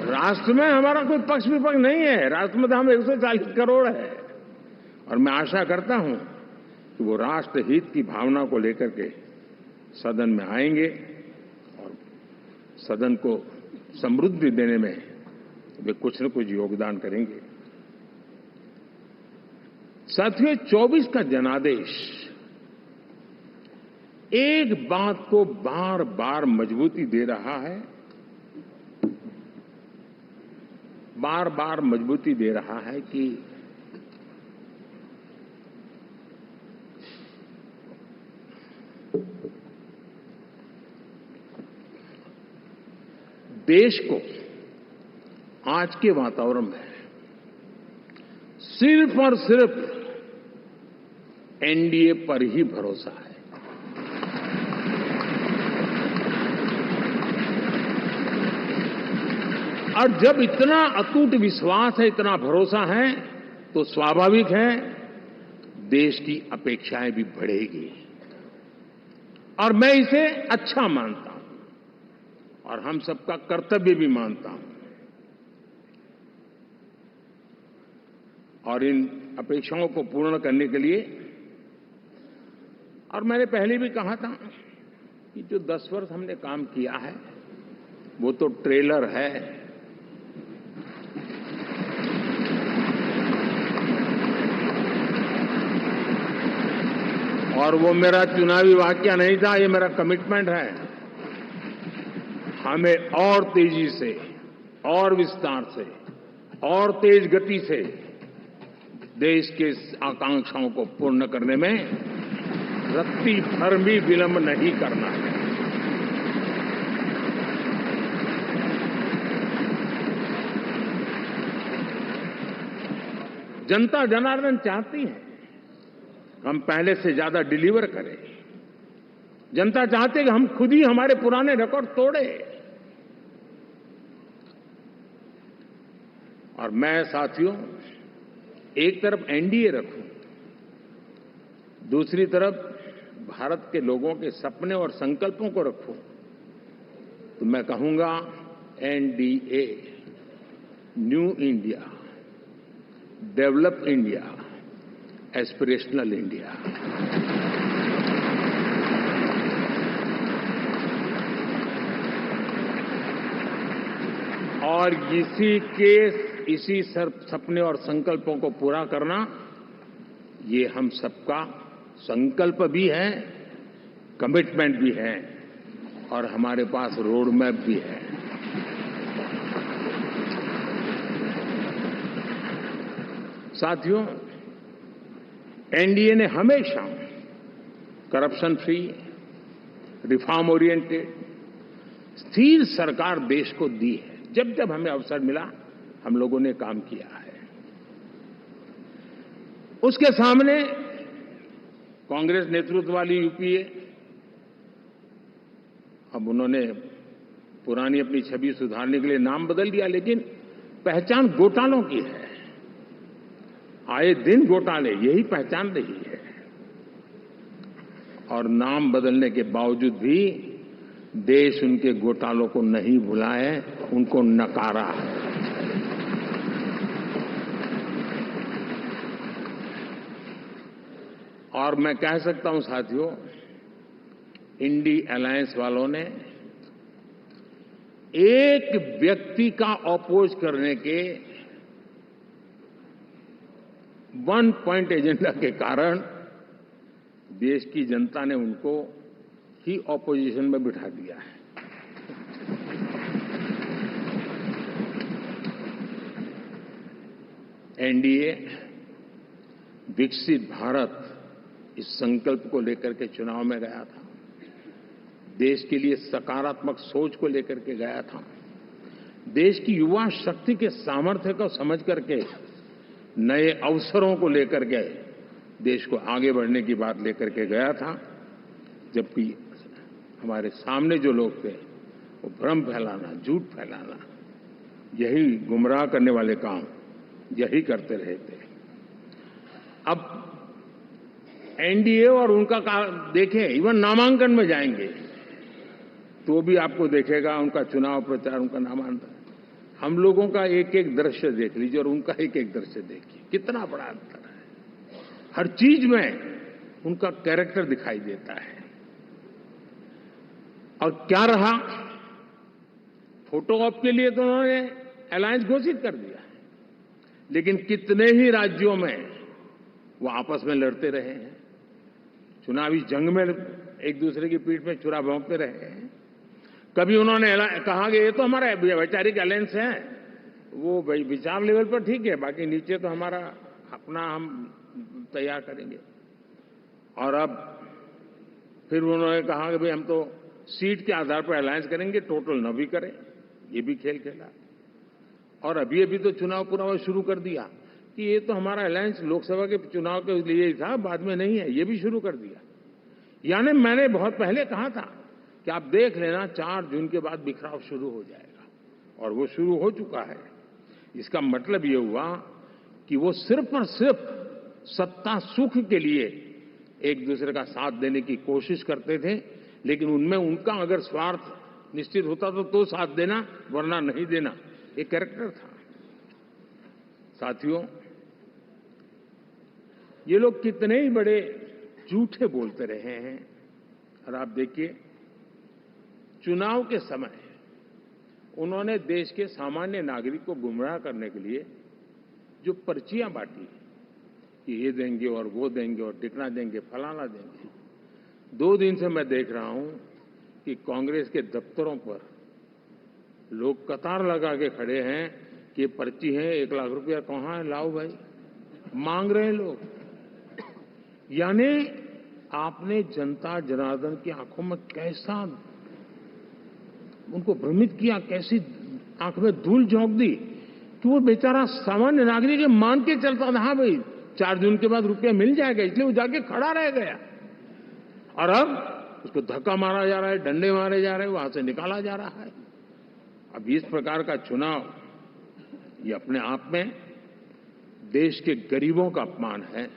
राष्ट्र में हमारा कोई पक्ष विपक्ष नहीं है। राष्ट्र में तो हम 140 करोड़ है और मैं आशा करता हूं कि वो राष्ट्र हित की भावना को लेकर के सदन में आएंगे और सदन को समृद्धि देने में वे कुछ न कुछ योगदान करेंगे। साथियों, 24 का जनादेश एक बात को बार बार मजबूती दे रहा है, बार बार मजबूती दे रहा है कि देश को आज के वातावरण में सिर्फ और सिर्फ एनडीए पर ही भरोसा है। और जब इतना अटूट विश्वास है, इतना भरोसा है, तो स्वाभाविक है देश की अपेक्षाएं भी बढ़ेगी और मैं इसे अच्छा मानता हूं और हम सबका कर्तव्य भी मानता हूं। और इन अपेक्षाओं को पूर्ण करने के लिए, और मैंने पहले भी कहा था कि जो 10 वर्ष हमने काम किया है वो तो ट्रेलर है। और वो मेरा चुनावी वाक्य नहीं था, ये मेरा कमिटमेंट है। हमें और तेजी से, और विस्तार से, और तेज गति से देश के आकांक्षाओं को पूर्ण करने में रत्ती भर भी विलंब नहीं करना है। जनता जनार्दन चाहती है हम पहले से ज्यादा डिलीवर करें। जनता चाहती है कि हम खुद ही हमारे पुराने रिकॉर्ड तोड़े। और मैं साथियों एक तरफ एनडीए रखूं, दूसरी तरफ भारत के लोगों के सपने और संकल्पों को रखूं, तो मैं कहूंगा NDA, new India, develop India, aspirational India. और इसी सपने और संकल्पों को पूरा करना, ये हम सबका संकल्प भी है, कमिटमेंट भी है और हमारे पास रोड मैप भी है। साथियों, एनडीए ने हमेशा करप्शन फ्री, रिफॉर्म ओरिएंटेड, स्थिर सरकार देश को दी है। जब जब हमें अवसर मिला हम लोगों ने काम किया है। उसके सामने कांग्रेस नेतृत्व वाली यूपीए, अब उन्होंने पुरानी अपनी छवि सुधारने के लिए नाम बदल दिया, लेकिन पहचान घोटालों की है। आए दिन घोटाले, यही पहचान रही है। और नाम बदलने के बावजूद भी देश उनके घोटालों को नहीं भुलाए, उनको नकारा है। और मैं कह सकता हूं साथियों, इंडी अलायंस वालों ने एक व्यक्ति का अपोज करने के वन पॉइंट एजेंडा के कारण देश की जनता ने उनको ही ऑपोजिशन में बिठा दिया है। एनडीए विकसित भारत इस संकल्प को लेकर के चुनाव में गया था। देश के लिए सकारात्मक सोच को लेकर के गया था। देश की युवा शक्ति के सामर्थ्य को समझ करके नए अवसरों को लेकर के देश को आगे बढ़ने की बात लेकर के गया था, जबकि हमारे सामने जो लोग थे वो भ्रम फैलाना, झूठ फैलाना, यही गुमराह करने वाले काम यही करते रहे थे। अब एनडीए और उनका देखें, इवन नामांकन में जाएंगे तो भी आपको देखेगा उनका चुनाव प्रचार, उनका नामांकन, हम लोगों का एक एक दृश्य देख लीजिए और उनका एक एक दृश्य देखिए, कितना बड़ा अंतर है। हर चीज में उनका कैरेक्टर दिखाई देता है। और क्या रहा, फोटो ऑप के लिए तो उन्होंने अलायंस घोषित कर दिया, लेकिन कितने ही राज्यों में वो आपस में लड़ते रहे हैं, चुनावी जंग में एक दूसरे की पीठ में छुरा भोंकते रहे हैं। कभी उन्होंने कहा कि ये तो हमारा वैचारिक अलायंस है, वो विचार लेवल पर ठीक है, बाकी नीचे तो हमारा अपना हम तैयार करेंगे। और अब फिर उन्होंने कहा कि भाई हम तो सीट के आधार पर अलायंस करेंगे, टोटल न भी करें, ये भी खेल खेला। और अभी अभी तो चुनाव पूरा शुरू कर दिया कि ये तो हमारा अलायंस लोकसभा के चुनाव के लिए ही था, बाद में नहीं है, ये भी शुरू कर दिया। यानी मैंने बहुत पहले कहा था कि आप देख लेना 4 जून के बाद बिखराव शुरू हो जाएगा, और वो शुरू हो चुका है। इसका मतलब ये हुआ कि वो सिर्फ और सिर्फ सत्ता सुख के लिए एक दूसरे का साथ देने की कोशिश करते थे, लेकिन उनमें उनका अगर स्वार्थ निश्चित होता तो साथ देना, वरना नहीं देना, एक कैरेक्टर था। साथियों, ये लोग कितने ही बड़े झूठे बोलते रहे हैं। और आप देखिए, चुनाव के समय उन्होंने देश के सामान्य नागरिक को गुमराह करने के लिए जो पर्चियां बांटी कि ये देंगे और वो देंगे और टिकना देंगे, फलाना देंगे, 2 दिन से मैं देख रहा हूं कि कांग्रेस के दफ्तरों पर लोग कतार लगा के खड़े हैं कि पर्ची है, 1 लाख रुपया कहां है, लाओ भाई, मांग रहे हैं लोग। यानी आपने जनता जनार्दन की आंखों में कैसा उनको भ्रमित किया, कैसी आंख में धूल झोंक दी कि वो बेचारा सामान्य नागरिक मान के चलता था, हाँ भाई 4 जून के बाद रुपया मिल जाएगा, इसलिए वो जाके खड़ा रह गया। और अब उसको धक्का मारा जा रहा है, डंडे मारे जा रहे हैं, वहां से निकाला जा रहा है। अब इस प्रकार का चुनाव, ये अपने आप में देश के गरीबों का अपमान है,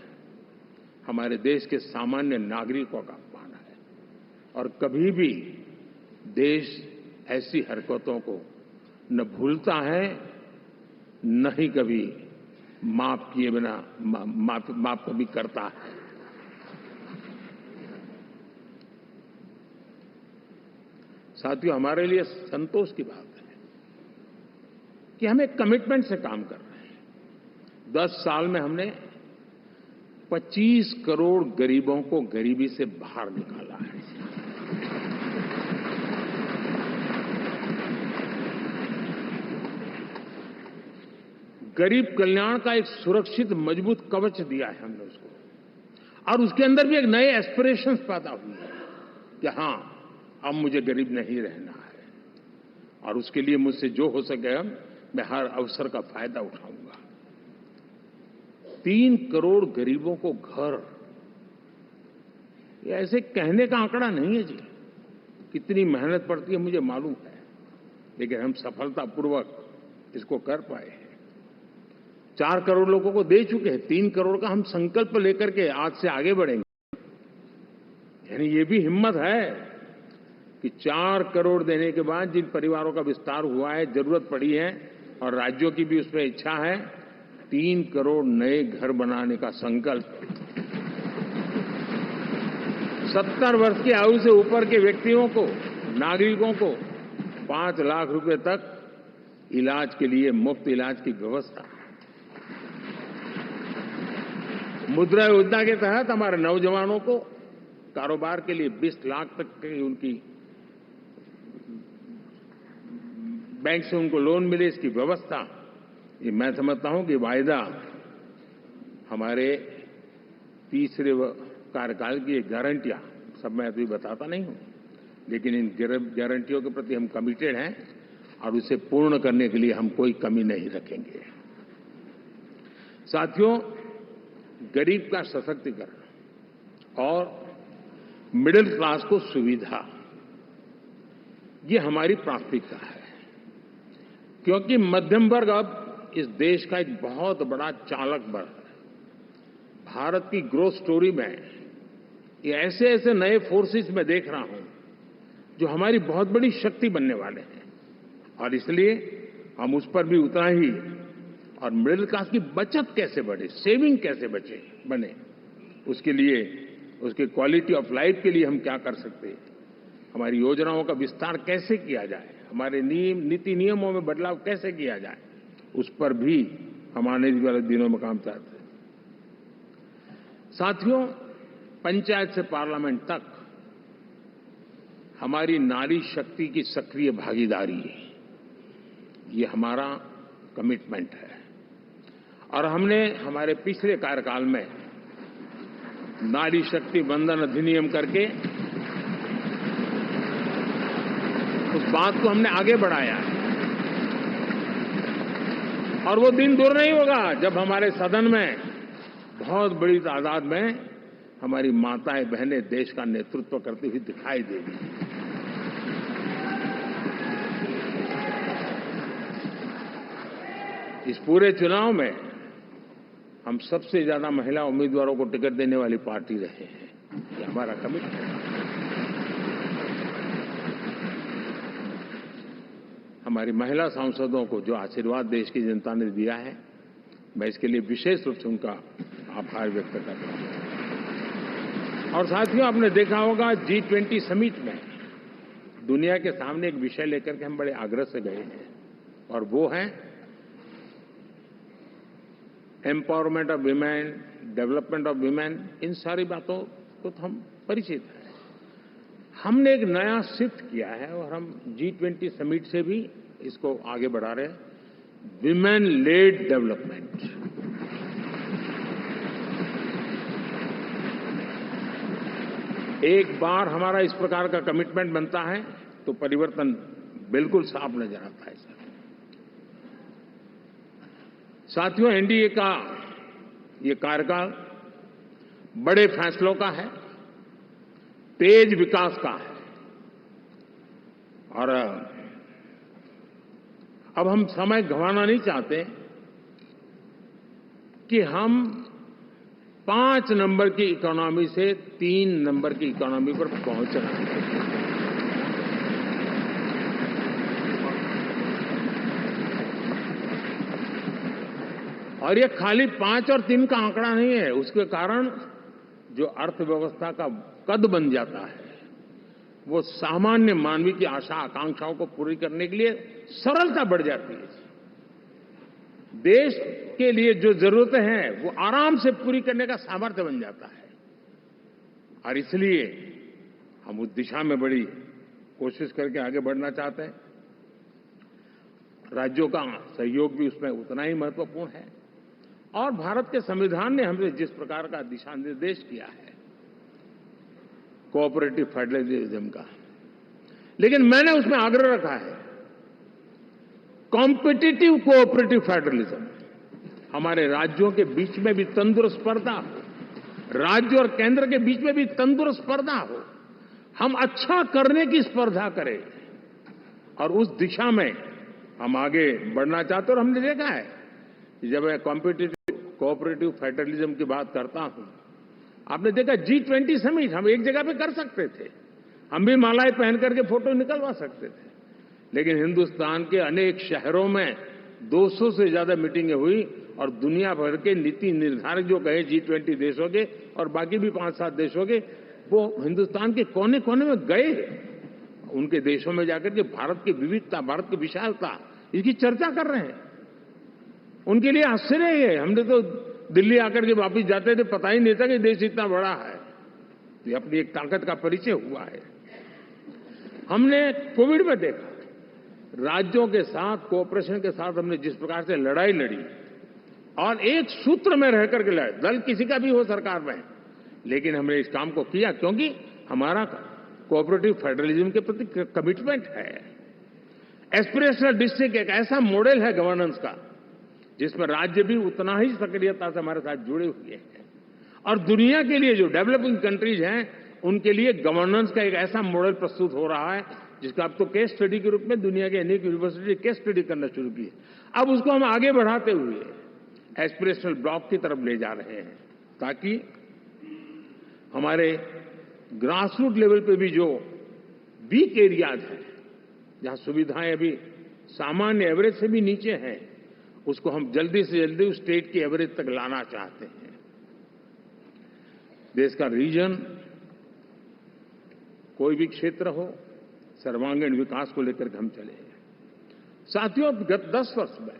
हमारे देश के सामान्य नागरिकों का अपमान है। और कभी भी देश ऐसी हरकतों को न भूलता है, न ही कभी माफ किए बिना माफ कभी करता है। साथियों, हमारे लिए संतोष की बात है कि हम एक कमिटमेंट से काम कर रहे हैं। 10 साल में हमने 25 करोड़ गरीबों को गरीबी से बाहर निकाला है। गरीब कल्याण का एक सुरक्षित मजबूत कवच दिया है हमने उसको, और उसके अंदर भी एक नए एस्पिरेशंस पैदा हुए हैं कि हां, अब मुझे गरीब नहीं रहना है, और उसके लिए मुझसे जो हो सके मैं हर अवसर का फायदा उठाऊंगा। 3 करोड़ गरीबों को घर, ये ऐसे कहने का आंकड़ा नहीं है जी, कितनी मेहनत पड़ती है मुझे मालूम है, लेकिन हम सफलतापूर्वक इसको कर पाए हैं। 4 करोड़ लोगों को दे चुके हैं, 3 करोड़ का हम संकल्प लेकर के आज से आगे बढ़ेंगे। यानी ये भी हिम्मत है कि 4 करोड़ देने के बाद जिन परिवारों का विस्तार हुआ है, जरूरत पड़ी है, और राज्यों की भी उसमें इच्छा है, 3 करोड़ नए घर बनाने का संकल्प। 70 वर्ष की आयु से ऊपर के व्यक्तियों को, नागरिकों को 5 लाख रुपए तक इलाज के लिए मुफ्त इलाज की व्यवस्था। मुद्रा योजना के तहत हमारे नौजवानों को कारोबार के लिए 20 लाख तक की उनकी बैंक से उनको लोन मिले, इसकी व्यवस्था। ये मैं समझता हूं कि वायदा हमारे तीसरे कार्यकाल की गारंटियां, सब मैं अभी बताता नहीं हूं, लेकिन इन गारंटियों के प्रति हम कमिटेड हैं और उसे पूर्ण करने के लिए हम कोई कमी नहीं रखेंगे। साथियों, गरीब का सशक्तिकरण और मिडिल क्लास को सुविधा, ये हमारी प्राथमिकता है, क्योंकि मध्यम वर्ग अब इस देश का एक बहुत बड़ा चालक बल है। भारत की ग्रोथ स्टोरी में ये ऐसे ऐसे नए फोर्सेस मैं देख रहा हूं जो हमारी बहुत बड़ी शक्ति बनने वाले हैं, और इसलिए हम उस पर भी उतना ही, और मिडिल क्लास की बचत कैसे बढ़े, सेविंग कैसे बने, उसके लिए, उसके क्वालिटी ऑफ लाइफ के लिए हम क्या कर सकते हैं, हमारी योजनाओं का विस्तार कैसे किया जाए, हमारे नीति नियमों में बदलाव कैसे किया जाए, उस पर भी हम आने वाले दिनों में काम चाहते हैं। साथियों, पंचायत से पार्लियामेंट तक हमारी नारी शक्ति की सक्रिय भागीदारी, ये हमारा कमिटमेंट है, और हमने हमारे पिछले कार्यकाल में नारी शक्ति वंदन अधिनियम करके उस बात को हमने आगे बढ़ाया है। और वो दिन दूर नहीं होगा जब हमारे सदन में बहुत बड़ी तादाद में हमारी माताएं बहनें देश का नेतृत्व करती हुई दिखाई देगी। इस पूरे चुनाव में हम सबसे ज्यादा महिला उम्मीदवारों को टिकट देने वाली पार्टी रहे हैं, ये हमारा कमिटमेंट है। हमारी महिला सांसदों को जो आशीर्वाद देश की जनता ने दिया है, मैं इसके लिए विशेष रूप से उनका आभार व्यक्त करता हूं। और साथियों, आपने देखा होगा G20 समिट में दुनिया के सामने एक विषय लेकर के हम बड़े आग्रह से गए हैं, और वो है empowerment of women, development of women. इन सारी बातों को तो हम परिचित हैं। हमने एक नया शिफ्ट किया है और हम G20 समिट से भी इसको आगे बढ़ा रहे हैं, विमेन लेड डेवलपमेंट। एक बार हमारा इस प्रकार का कमिटमेंट बनता है तो परिवर्तन बिल्कुल साफ नजर आता है। साथियों, एनडीए का ये कार्यकाल बड़े फैसलों का है, तेज विकास का है, और अब हम समय गंवाना नहीं चाहते कि हम 5 नंबर की इकोनॉमी से 3 नंबर की इकोनॉमी पर पहुंच रहे हैं। और ये खाली 5 और 3 का आंकड़ा नहीं है, उसके कारण जो अर्थव्यवस्था का कद बन जाता है, वो सामान्य मानवी की आशा आकांक्षाओं को पूरी करने के लिए सरलता बढ़ जाती है। देश के लिए जो जरूरतें हैं वो आराम से पूरी करने का सामर्थ्य बन जाता है, और इसलिए हम उस दिशा में बड़ी कोशिश करके आगे बढ़ना चाहते हैं। राज्यों का सहयोग भी उसमें उतना ही महत्वपूर्ण है, और भारत के संविधान ने हमें जिस प्रकार का दिशा निर्देश किया है कोऑपरेटिव फेडरलिज्म का, लेकिन मैंने उसमें आग्रह रखा है कॉम्पिटिटिव कोऑपरेटिव फेडरलिज्म। हमारे राज्यों के बीच में भी तंदुरुस्त स्पर्धा हो, राज्य और केंद्र के बीच में भी तंदुरुस्त स्पर्धा हो, हम अच्छा करने की स्पर्धा करें, और उस दिशा में हम आगे बढ़ना चाहते हैं। और हमने देखा है कि जब मैं कॉम्पिटिटिव कोऑपरेटिव फेडरलिज्म की बात करता हूं, आपने देखा G20 समिट हम एक जगह पे कर सकते थे, हम भी मालाएं पहन करके फोटो निकलवा सकते थे, लेकिन हिंदुस्तान के अनेक शहरों में 200 से ज्यादा मीटिंगें हुई, और दुनिया भर के नीति निर्धारक जो कहे G20 देशों के और बाकी भी 5-7 देशों के, वो हिंदुस्तान के कोने कोने में गए, उनके देशों में जाकर के भारत की विविधता, भारत की विशालता, इसकी चर्चा कर रहे हैं। उनके लिए आश्चर्य है, हमने तो दिल्ली आकर के वापिस जाते थे, पता ही नहीं था कि देश इतना बड़ा है। तो ये अपनी एक ताकत का परिचय हुआ है। हमने कोविड में देखा, राज्यों के साथ, कोऑपरेशन के साथ हमने जिस प्रकार से लड़ाई लड़ी, और एक सूत्र में रह करके लड़े, दल किसी का भी हो सरकार में, लेकिन हमने इस काम को किया क्योंकि हमारा कोऑपरेटिव फेडरलिज्म के प्रति कमिटमेंट है। एस्पिरेशनल डिस्ट्रिक्ट एक ऐसा मॉडल है गवर्नेंस का जिसमें राज्य भी उतना ही सक्रियता से हमारे साथ जुड़े हुए हैं। और दुनिया के लिए जो डेवलपिंग कंट्रीज हैं, उनके लिए गवर्नेंस का एक ऐसा मॉडल प्रस्तुत हो रहा है जिसका अब तो केस स्टडी के रूप में दुनिया के अनेक यूनिवर्सिटी केस स्टडी करना शुरू की है। अब उसको हम आगे बढ़ाते हुए एस्पिरेशनल ब्लॉक की तरफ ले जा रहे हैं, ताकि हमारे ग्रास रूट लेवल पे भी जो वीक एरियाज हैं, जहां सुविधाएं अभी सामान्य एवरेज से भी नीचे हैं, उसको हम जल्दी से जल्दी उस स्टेट की एवरेज तक लाना चाहते हैं। देश का रीजन, कोई भी क्षेत्र हो, सर्वांगीण विकास को लेकर के हम चले हैं। साथियों, गत 10 वर्ष में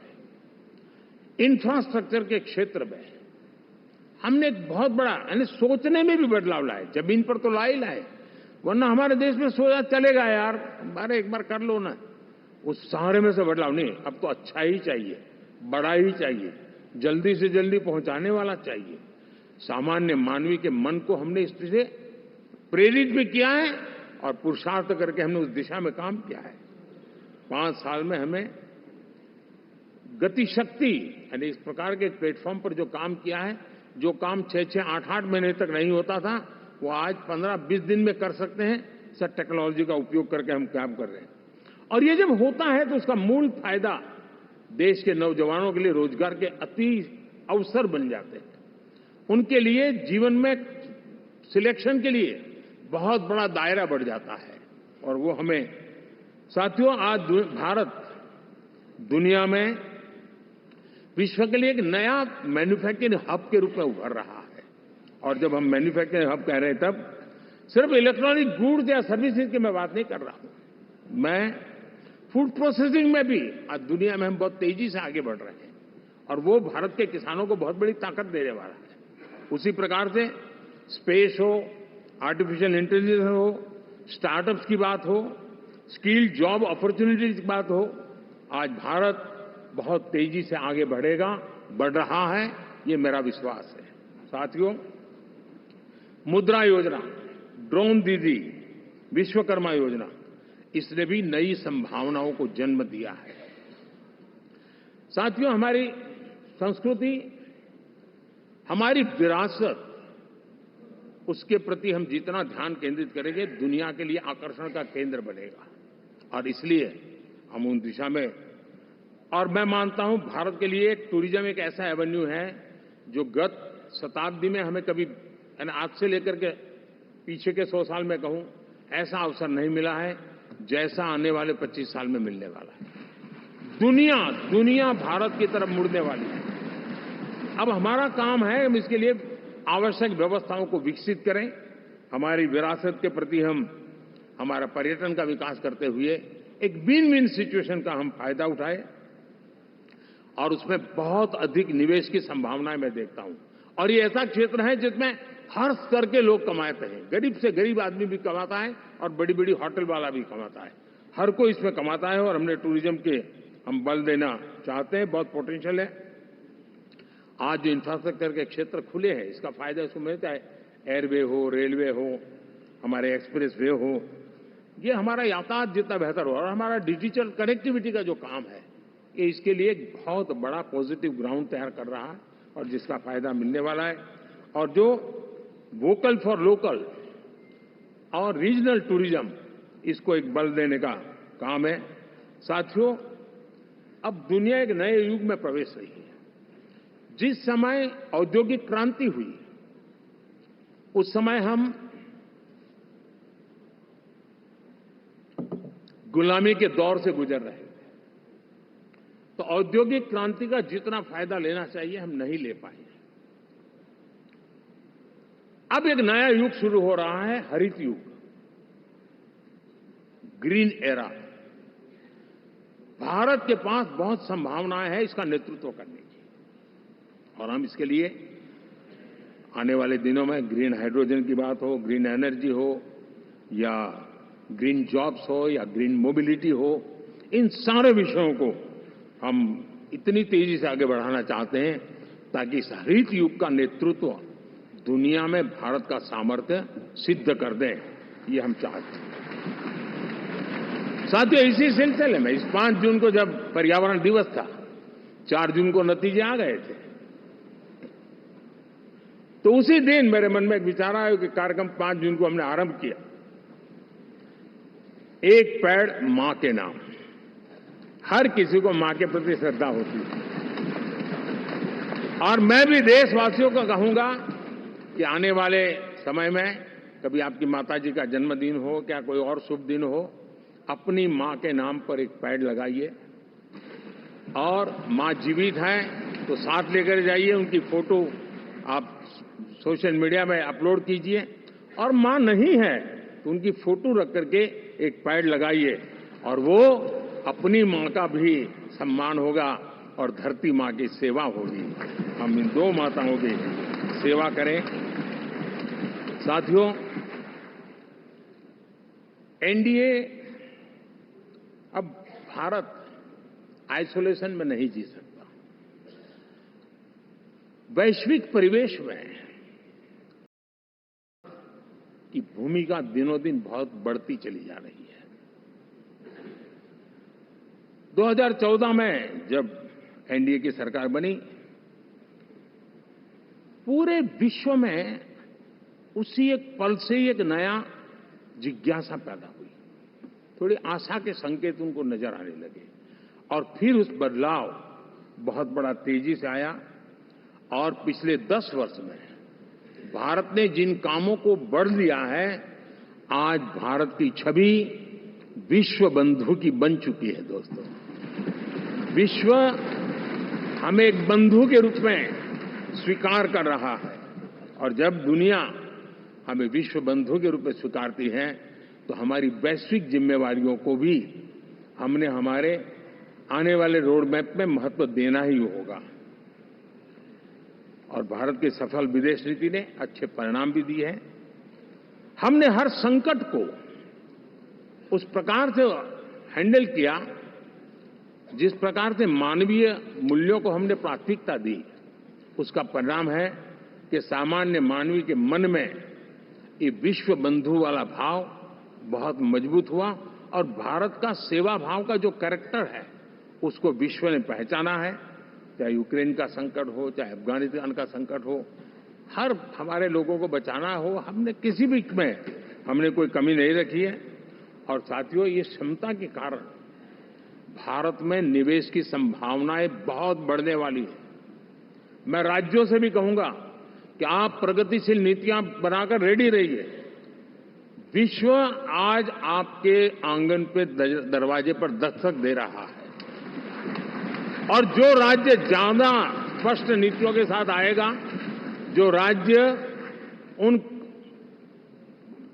इंफ्रास्ट्रक्चर के क्षेत्र में हमने एक बहुत बड़ा, यानी सोचने में भी बदलाव लाए। जमीन पर तो लाए, वरना हमारे देश में सोचा चलेगा यार, अरे एक बार कर लो ना, उस सारे में से बदलाव नहीं। अब तो अच्छा ही चाहिए, बड़ा ही चाहिए, जल्दी से जल्दी पहुंचाने वाला चाहिए। सामान्य मानवी के मन को हमने इस से प्रेरित भी किया है और पुरुषार्थ करके हमने उस दिशा में काम किया है। 5 साल में हमें गति शक्ति, यानी इस प्रकार के प्लेटफॉर्म पर जो काम किया है, जो काम 6-6, 8-8 महीने तक नहीं होता था, वो आज 15-20 दिन में कर सकते हैं। सर, टेक्नोलॉजी का उपयोग करके हम काम कर रहे हैं। और ये जब होता है तो उसका मूल फायदा देश के नौजवानों के लिए रोजगार के अति अवसर बन जाते हैं। उनके लिए जीवन में सिलेक्शन के लिए बहुत बड़ा दायरा बढ़ जाता है। और वो हमें, साथियों, आज भारत दुनिया में विश्व के लिए एक नया मैन्युफैक्चरिंग हब के रूप में उभर रहा है। और जब हम मैन्युफैक्चरिंग हब कह रहे हैं, तब सिर्फ इलेक्ट्रॉनिक गुड्स या सर्विसेज की मैं बात नहीं कर रहा हूं। मैं फूड प्रोसेसिंग में भी आज दुनिया में हम बहुत तेजी से आगे बढ़ रहे हैं, और वो भारत के किसानों को बहुत बड़ी ताकत देने वाला है। उसी प्रकार से स्पेस हो, आर्टिफिशियल इंटेलिजेंस हो, स्टार्टअप्स की बात हो, स्किल जॉब अपॉर्चुनिटीज की बात हो, आज भारत बहुत तेजी से आगे बढ़ेगा, बढ़ रहा है, ये मेरा विश्वास है। साथियों, मुद्रा योजना, ड्रोन दीदी, विश्वकर्मा योजना, इसने भी नई संभावनाओं को जन्म दिया है। साथियों, हमारी संस्कृति, हमारी विरासत, उसके प्रति हम जितना ध्यान केंद्रित करेंगे, दुनिया के लिए आकर्षण का केंद्र बनेगा। और इसलिए हम उन दिशा में, और मैं मानता हूं भारत के लिए टूरिज्म एक ऐसा एवेन्यू है जो गत शताब्दी में हमें कभी, आज से लेकर के पीछे के 100 साल में कहूं, ऐसा अवसर नहीं मिला है जैसा आने वाले 25 साल में मिलने वाला है। दुनिया भारत की तरफ मुड़ने वाली है। अब हमारा काम है, हम इसके लिए आवश्यक व्यवस्थाओं को विकसित करें। हमारी विरासत के प्रति हम हमारा पर्यटन का विकास करते हुए एक विन विन सिचुएशन का हम फायदा उठाएं, और उसमें बहुत अधिक निवेश की संभावनाएं मैं देखता हूं। और ये ऐसा क्षेत्र है जिसमें हर स्तर के लोग कमाते हैं। गरीब से गरीब आदमी भी कमाता है और बड़ी बड़ी होटल वाला भी कमाता है। हर कोई इसमें कमाता है, और हमने टूरिज्म के हम बल देना चाहते हैं। बहुत पोटेंशियल है। आज जो इंफ्रास्ट्रक्चर के क्षेत्र खुले हैं, इसका फायदा इसको मिलता है। एयरवे हो, रेलवे हो, हमारे एक्सप्रेस वे हो, ये हमारा यातायात जितना बेहतर हो, और हमारा डिजिटल कनेक्टिविटी का जो काम है, ये इसके लिए एक बहुत बड़ा पॉजिटिव ग्राउंड तैयार कर रहा है, और जिसका फायदा मिलने वाला है। और जो वोकल फॉर लोकल और रीजनल टूरिज्म, इसको एक बल देने का काम है। साथियों, अब दुनिया एक नए युग में प्रवेश रही है। जिस समय औद्योगिक क्रांति हुई, उस समय हम गुलामी के दौर से गुजर रहे थे। तो औद्योगिक क्रांति का जितना फायदा लेना चाहिए, हम नहीं ले पाए। अब एक नया युग शुरू हो रहा है, हरित युग, ग्रीन एरा। भारत के पास बहुत संभावनाएं हैं इसका नेतृत्व करने की, और हम इसके लिए आने वाले दिनों में ग्रीन हाइड्रोजन की बात हो, ग्रीन एनर्जी हो, या ग्रीन जॉब्स हो, या ग्रीन मोबिलिटी हो, इन सारे विषयों को हम इतनी तेजी से आगे बढ़ाना चाहते हैं ताकि इस हरित युग का नेतृत्व दुनिया में भारत का सामर्थ्य सिद्ध कर दें, ये हम चाहते हैं। साथियों, इसी सिलसिले में इस 5 जून को जब पर्यावरण दिवस था, 4 जून को नतीजे आ गए थे। तो उसी दिन मेरे मन में एक विचार आया कि कार्यक्रम 5 जून को हमने आरंभ किया, एक पेड़ मां के नाम। हर किसी को मां के प्रति श्रद्धा होती है, और मैं भी देशवासियों को कहूंगा कि आने वाले समय में कभी आपकी माताजी का जन्मदिन हो, क्या कोई और शुभ दिन हो, अपनी मां के नाम पर एक पेड़ लगाइए, और मां जीवित हैं तो साथ लेकर जाइए, उनकी फोटो आप सोशल मीडिया में अपलोड कीजिए, और मां नहीं है तो उनकी फोटो रख करके एक पेड़ लगाइए, और वो अपनी मां का भी सम्मान होगा और धरती मां की सेवा होगी। हम इन 2 माताओं की सेवा करें। साथियों, एनडीए, अब भारत आइसोलेशन में नहीं जी सकता। वैश्विक परिवेश में की भूमिका दिनों दिन बहुत बढ़ती चली जा रही है। 2014 में जब एनडीए की सरकार बनी, पूरे विश्व में उसी एक पल से ही एक नया जिज्ञासा पैदा हुई, थोड़ी आशा के संकेत उनको नजर आने लगे, और फिर उस बदलाव बहुत बड़ा तेजी से आया। और पिछले 10 वर्ष में भारत ने जिन कामों को बढ़ लिया है, आज भारत की छवि विश्व बंधु की बन चुकी है। दोस्तों, विश्व हमें एक बंधु के रूप में स्वीकार कर रहा है, और जब दुनिया हमें विश्व बंधु के रूप में स्वीकारती है तो हमारी वैश्विक जिम्मेवारियों को भी हमने हमारे आने वाले रोड मैप में महत्व देना ही होगा। और भारत की सफल विदेश नीति ने अच्छे परिणाम भी दिए हैं। हमने हर संकट को उस प्रकार से हैंडल किया जिस प्रकार से मानवीय मूल्यों को हमने प्राथमिकता दी। उसका परिणाम है कि सामान्य मानवी के मन में ये विश्व बंधु वाला भाव बहुत मजबूत हुआ, और भारत का सेवा भाव का जो कैरेक्टर है उसको विश्व ने पहचाना है। चाहे यूक्रेन का संकट हो, चाहे अफगानिस्तान का संकट हो, हर हमारे लोगों को बचाना हो, हमने किसी भी में हमने कोई कमी नहीं रखी है। और साथियों, ये क्षमता के कारण भारत में निवेश की संभावनाएं बहुत बढ़ने वाली है। मैं राज्यों से भी कहूंगा कि आप प्रगतिशील नीतियां बनाकर रेडी रहिए। विश्व आज आपके आंगन पे दरवाजे पर दस्तक दे रहा है, और जो राज्य ज्यादा स्पष्ट नीतियों के साथ आएगा, जो राज्य उन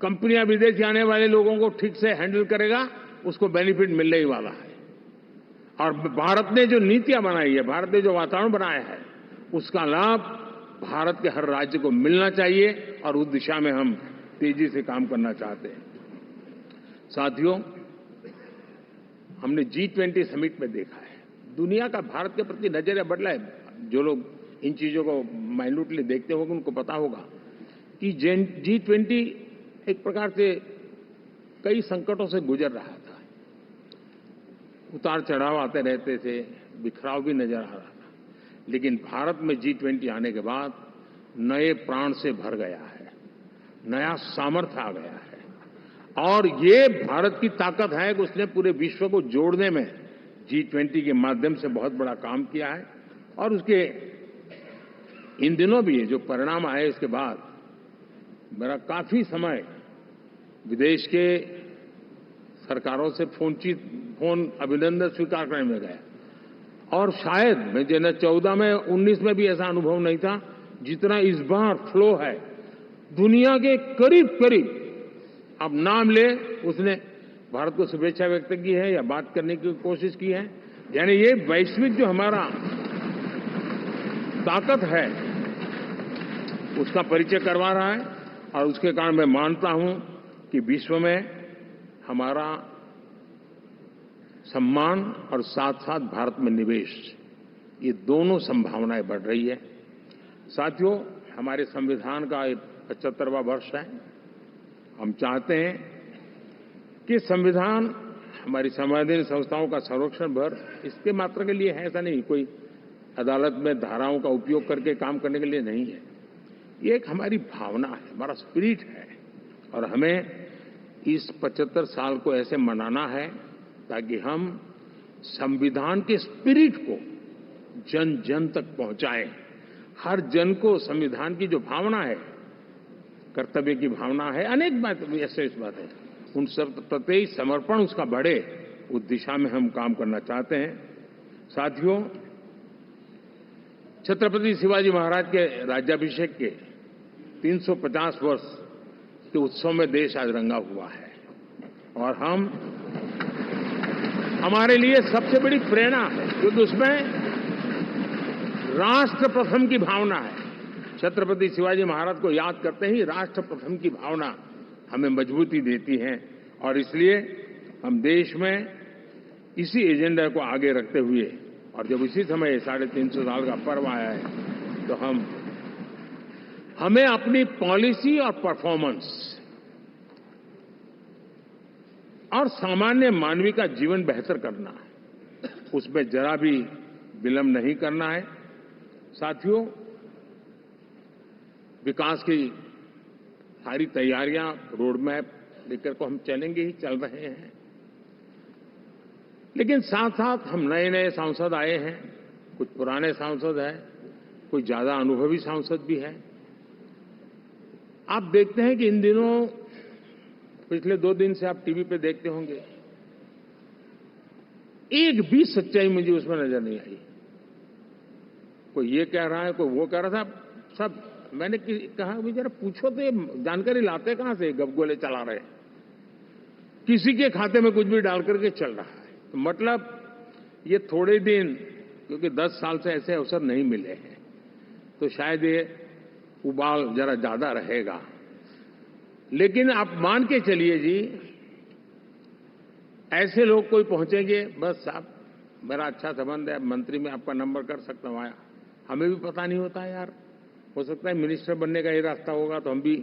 कंपनियां विदेशी आने वाले लोगों को ठीक से हैंडल करेगा, उसको बेनिफिट मिलने ही वाला है। और भारत ने जो नीतियां बनाई है, भारत ने जो वातावरण बनाया है, उसका लाभ भारत के हर राज्य को मिलना चाहिए, और उस दिशा में हम तेजी से काम करना चाहते हैं। साथियों, हमने G20 समिट में देखा है, दुनिया का भारत के प्रति नजरिया बदला है। जो लोग इन चीजों को माइन्यूटली देखते होंगे उनको पता होगा कि G20 एक प्रकार से कई संकटों से गुजर रहा था। उतार चढ़ाव आते रहते थे, बिखराव भी नजर आ रहा था, लेकिन भारत में G20 आने के बाद नए प्राण से भर गया है, नया सामर्थ्य आ गया है। और ये भारत की ताकत है कि उसने पूरे विश्व को जोड़ने में G20 के माध्यम से बहुत बड़ा काम किया है। और उसके इन दिनों भी जो परिणाम आए, इसके बाद मेरा काफी समय विदेश के सरकारों से फोन अभिनंदन स्वीकार करने में गया, और शायद मैं 14 में 19 में भी ऐसा अनुभव नहीं था जितना इस बार फ्लो है। दुनिया के करीब करीब, अब नाम ले, उसने भारत को शुभेच्छा व्यक्त की है या बात करने की कोशिश की है। यानी ये वैश्विक जो हमारा ताकत है उसका परिचय करवा रहा है, और उसके कारण मैं मानता हूं कि विश्व में हमारा सम्मान और साथ साथ भारत में निवेश, ये दोनों संभावनाएं बढ़ रही है। साथियों, हमारे संविधान का 75वां वर्ष है। हम चाहते हैं कि संविधान हमारी संवैधानिक संस्थाओं का संरक्षण भर इसके मात्र के लिए है, ऐसा नहीं। कोई अदालत में धाराओं का उपयोग करके काम करने के लिए नहीं है। ये एक हमारी भावना है, हमारा स्पिरिट है और हमें इस 75 साल को ऐसे मनाना है ताकि हम संविधान के स्पिरिट को जन जन तक पहुंचाएं। हर जन को संविधान की जो भावना है, कर्तव्य की भावना है, अनेक बात ऐसे इस बात है, उन सब प्रति समर्पण उसका बढ़े, उस दिशा में हम काम करना चाहते हैं। साथियों, छत्रपति शिवाजी महाराज के राज्याभिषेक के 350 वर्ष के उत्सव में देश आज रंगा हुआ है और हमारे लिए सबसे बड़ी प्रेरणा है क्योंकि उसमें राष्ट्र प्रथम की भावना है। छत्रपति शिवाजी महाराज को याद करते ही राष्ट्र प्रथम की भावना हमें मजबूती देती है और इसलिए हम देश में इसी एजेंडा को आगे रखते हुए और जब इसी समय 350 साल का पर्व आया है तो हमें अपनी पॉलिसी और परफॉर्मेंस और सामान्य मानवीय का जीवन बेहतर करना है, उसमें जरा भी विलंब नहीं करना है। साथियों, विकास की सारी तैयारियां, रोड मैप लेकर को हम चलेंगे ही, चल रहे हैं, लेकिन साथ साथ हम नए नए सांसद आए हैं, कुछ पुराने सांसद हैं, कुछ ज्यादा अनुभवी सांसद भी हैं। आप देखते हैं कि इन दिनों पिछले 2 दिन से आप टीवी पे देखते होंगे, एक भी सच्चाई मुझे उसमें नजर नहीं आई। कोई ये कह रहा है, कोई वो कह रहा था, सब मैंने कहा भी जरा पूछो तो ये जानकारी लाते कहां से, गपगोले चला रहे, किसी के खाते में कुछ भी डाल करके चल रहा है। तो मतलब ये थोड़े दिन, क्योंकि 10 साल से ऐसे अवसर नहीं मिले हैं, तो शायद ये उबाल जरा ज्यादा रहेगा। लेकिन आप मान के चलिए जी, ऐसे लोग कोई पहुंचेंगे, बस साहब मेरा अच्छा संबंध है, मंत्री में आपका नंबर कर सकता हूं, आया, हमें भी पता नहीं होता यार, हो सकता है मिनिस्टर बनने का ही रास्ता होगा तो हम भी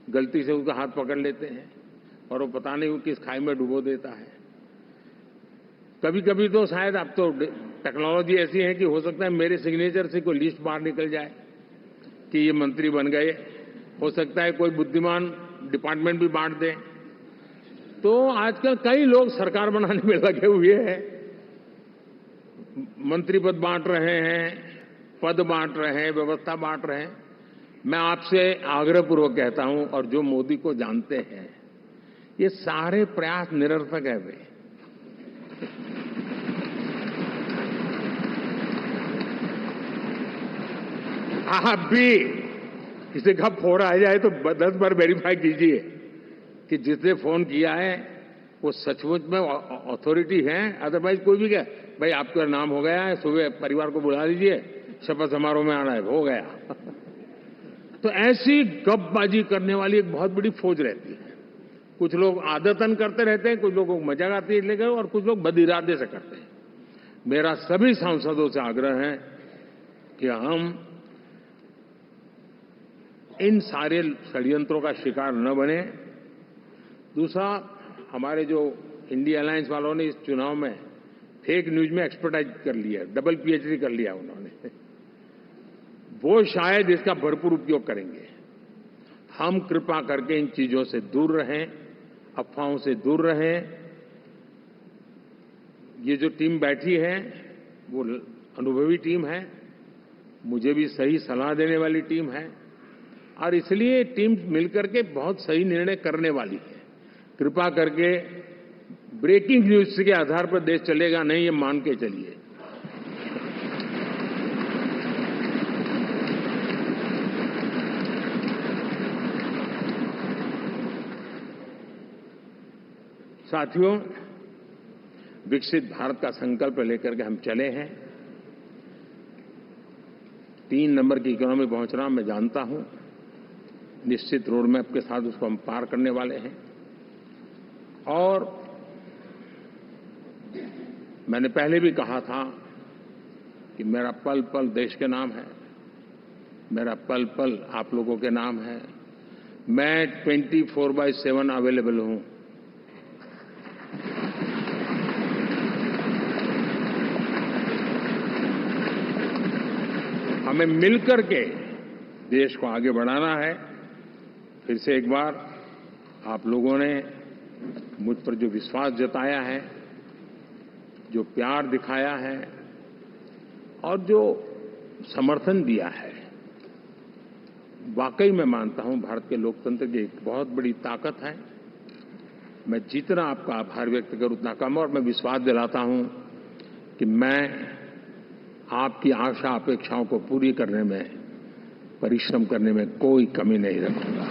गलती से उसका हाथ पकड़ लेते हैं और वो पता नहीं वो किस खाई में डुबो देता है। कभी कभी तो शायद अब तो टेक्नोलॉजी ऐसी है कि हो सकता है मेरे सिग्नेचर से कोई लिस्ट बाहर निकल जाए कि ये मंत्री बन गए, हो सकता है कोई बुद्धिमान डिपार्टमेंट भी बांट दे। तो आजकल कई लोग सरकार बनाने में लगे हुए हैं, मंत्री पद बांट रहे हैं, पद बांट रहे हैं, व्यवस्था बांट रहे हैं। मैं आपसे आग्रहपूर्वक कहता हूं, और जो मोदी को जानते हैं, ये सारे प्रयास निरर्थक है वे। आप भी किसी का फोन आ जाए तो 10 बार वेरीफाई कीजिए कि जिसने फोन किया है वो सचमुच में अथॉरिटी है। अदरवाइज कोई भी कहे भाई आपका नाम हो गया है, सुबह परिवार को बुला लीजिए, शपथ समारोह में आना है, हो गया। तो ऐसी गपबाजी करने वाली एक बहुत बड़ी फौज रहती है। कुछ लोग आदतन करते रहते हैं, कुछ लोगों को मजाक आती है लेकर, और कुछ लोग बद-इरादे से करते हैं। मेरा सभी सांसदों से आग्रह है कि हम इन सारे षड्यंत्रों का शिकार न बने। दूसरा, हमारे जो इंडिया अलायंस वालों ने इस चुनाव में फेक न्यूज में एक्सपर्टाइज कर लिया, डबल पीएचडी कर लिया उन्होंने, वो शायद इसका भरपूर उपयोग करेंगे। हम कृपा करके इन चीजों से दूर रहें, अफवाहों से दूर रहें। ये जो टीम बैठी है वो अनुभवी टीम है, मुझे भी सही सलाह देने वाली टीम है, और इसलिए टीम मिलकर के बहुत सही निर्णय करने वाली है। कृपा करके ब्रेकिंग न्यूज के आधार पर देश चलेगा नहीं, ये मान के चलिए। साथियों, विकसित भारत का संकल्प लेकर के हम चले हैं। 3 नंबर की इकोनॉमी पहुंचना मैं जानता हूं, निश्चित रोड मैप के साथ उसको हम पार करने वाले हैं। और मैंने पहले भी कहा था कि मेरा पल पल देश के नाम है, मेरा पल पल आप लोगों के नाम है। मैं 24/7 अवेलेबल हूं। हमें मिलकर के देश को आगे बढ़ाना है। फिर से एक बार आप लोगों ने मुझ पर जो विश्वास जताया है, जो प्यार दिखाया है और जो समर्थन दिया है, वाकई मैं मानता हूं भारत के लोकतंत्र की एक बहुत बड़ी ताकत है। मैं जितना आपका आभार व्यक्त करूं उतना कम, और मैं विश्वास दिलाता हूं कि मैं आपकी आशा अपेक्षाओं को पूरी करने में, परिश्रम करने में कोई कमी नहीं रखूंगा।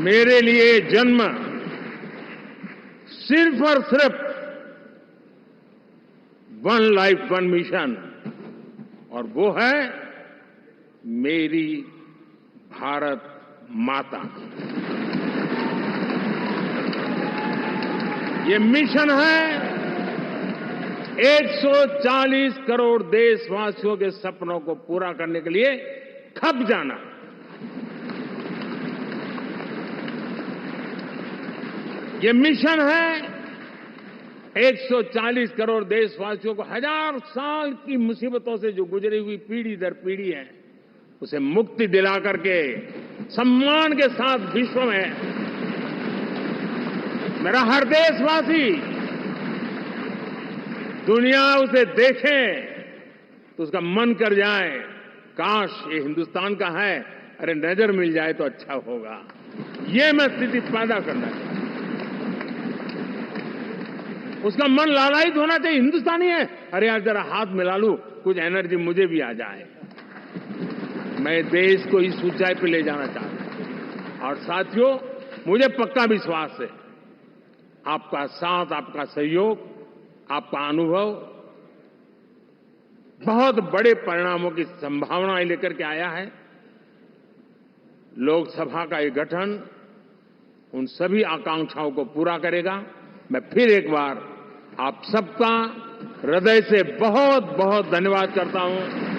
मेरे लिए जन्म सिर्फ और सिर्फ वन लाइफ वन मिशन, और वो है मेरी भारत माता। ये मिशन है 140 करोड़ देशवासियों के सपनों को पूरा करने के लिए खप जाना। ये मिशन है 140 करोड़ देशवासियों को हजार साल की मुसीबतों से जो गुजरी हुई पीढ़ी दर पीढ़ी है, उसे मुक्ति दिला करके सम्मान के साथ विश्व में मेरा हर देशवासी दुनिया उसे देखे तो उसका मन कर जाए, काश ये हिंदुस्तान का है, अरे नजर मिल जाए तो अच्छा होगा। ये मैं स्थिति पैदा करना चाहता हूं। उसका मन लालायित होना चाहिए, हिंदुस्तानी है, अरे यार जरा हाथ मिला लूं, कुछ एनर्जी मुझे भी आ जाए। मैं देश को इस ऊंचाई पे ले जाना चाहता हूं। और साथियों, मुझे पक्का विश्वास है आपका साथ, आपका सहयोग, आपका अनुभव बहुत बड़े परिणामों की संभावनाएं लेकर के आया है। लोकसभा का ये गठन उन सभी आकांक्षाओं को पूरा करेगा। मैं फिर एक बार आप सबका हृदय से बहुत बहुत धन्यवाद करता हूं।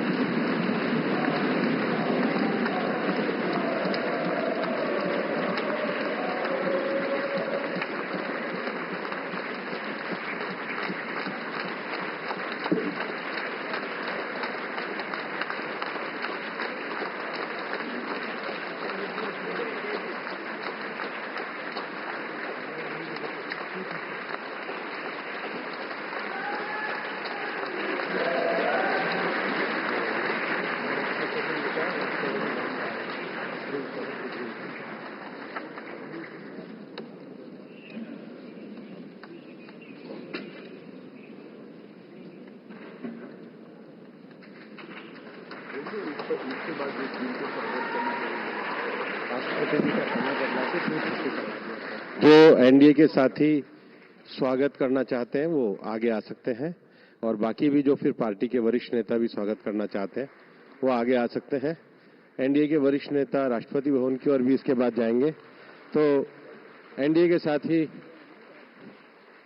जो एनडीए के साथी स्वागत करना चाहते हैं वो आगे आ सकते हैं, और बाकी भी जो फिर पार्टी के वरिष्ठ नेता भी स्वागत करना चाहते हैं वो आगे आ सकते हैं। एनडीए के वरिष्ठ नेता राष्ट्रपति भवन की ओर भी इसके बाद जाएंगे। तो एनडीए के साथी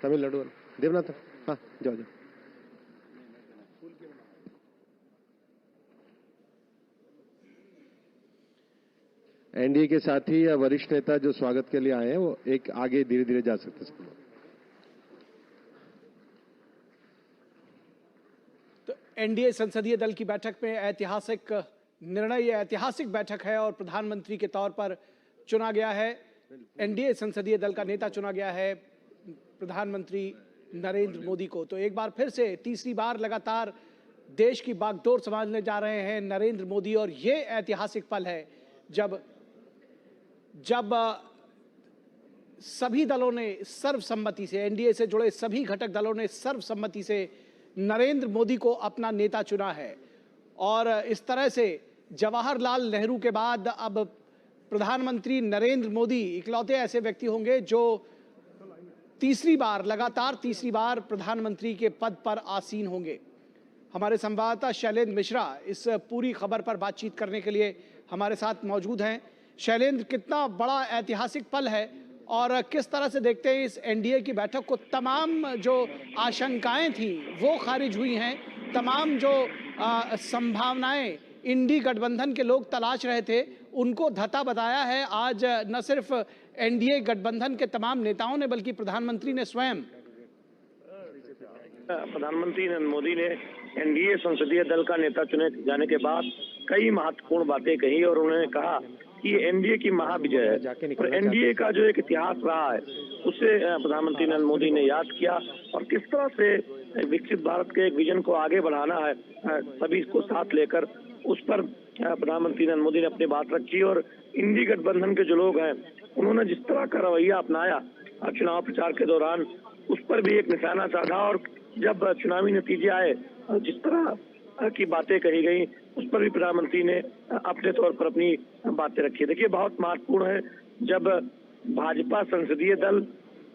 तमिलनाडु देवनाथ, हाँ जाओ जाओ। एनडीए के साथी या वरिष्ठ नेता जो स्वागत के लिए आए हैं वो एक आगे धीरे धीरे जा सकते हैं। तो एनडीए संसदीय दल की बैठक में ऐतिहासिक निर्णय, ये ऐतिहासिक बैठक है और प्रधानमंत्री के तौर पर चुना गया है। एनडीए संसदीय दल का नेता चुना गया है प्रधानमंत्री नरेंद्र मोदी को। तो एक बार फिर से तीसरी बार लगातार देश की बागडोर संभालने जा रहे हैं नरेंद्र मोदी, और ये ऐतिहासिक पल है जब सभी दलों ने सर्वसम्मति से, एनडीए से जुड़े सभी घटक दलों ने सर्वसम्मति से नरेंद्र मोदी को अपना नेता चुना है। और इस तरह से जवाहरलाल नेहरू के बाद अब प्रधानमंत्री नरेंद्र मोदी इकलौते ऐसे व्यक्ति होंगे जो लगातार तीसरी बार प्रधानमंत्री के पद पर आसीन होंगे। हमारे संवाददाता शैलेंद्र मिश्रा इस पूरी खबर पर बातचीत करने के लिए हमारे साथ मौजूद हैं। शैलेंद्र, कितना बड़ा ऐतिहासिक पल है और किस तरह से देखते हैं इस एनडीए की बैठक को? तमाम जो आशंकाएं थी वो खारिज हुई हैं तमाम जो संभावनाएं इंडी गठबंधन के लोग तलाश रहे थे उनको धता बताया है आज न सिर्फ एनडीए गठबंधन के तमाम नेताओं ने बल्कि प्रधानमंत्री ने स्वयं। प्रधानमंत्री नरेंद्र मोदी ने एनडीए संसदीय दल का नेता चुने जाने के बाद कई महत्वपूर्ण बातें कही और उन्होंने कहा कि एनडीए की महाविजय है और एनडीए का जो एक इतिहास रहा है उसे प्रधानमंत्री नरेंद्र मोदी ने याद किया और किस तरह से विकसित भारत के एक विजन को आगे बढ़ाना है सभी को साथ लेकर, उस पर प्रधानमंत्री नरेंद्र मोदी ने अपनी बात रखी। और इंडी गठबंधन के जो लोग हैं उन्होंने जिस तरह का रवैया अपनाया चुनाव प्रचार के दौरान उस पर भी एक निशाना साधा और जब चुनावी नतीजे आए जिस तरह की बातें कही गई उस पर भी प्रधानमंत्री ने अपने तौर पर अपनी बातें रखी। देखिए बहुत महत्वपूर्ण है जब भाजपा संसदीय दल,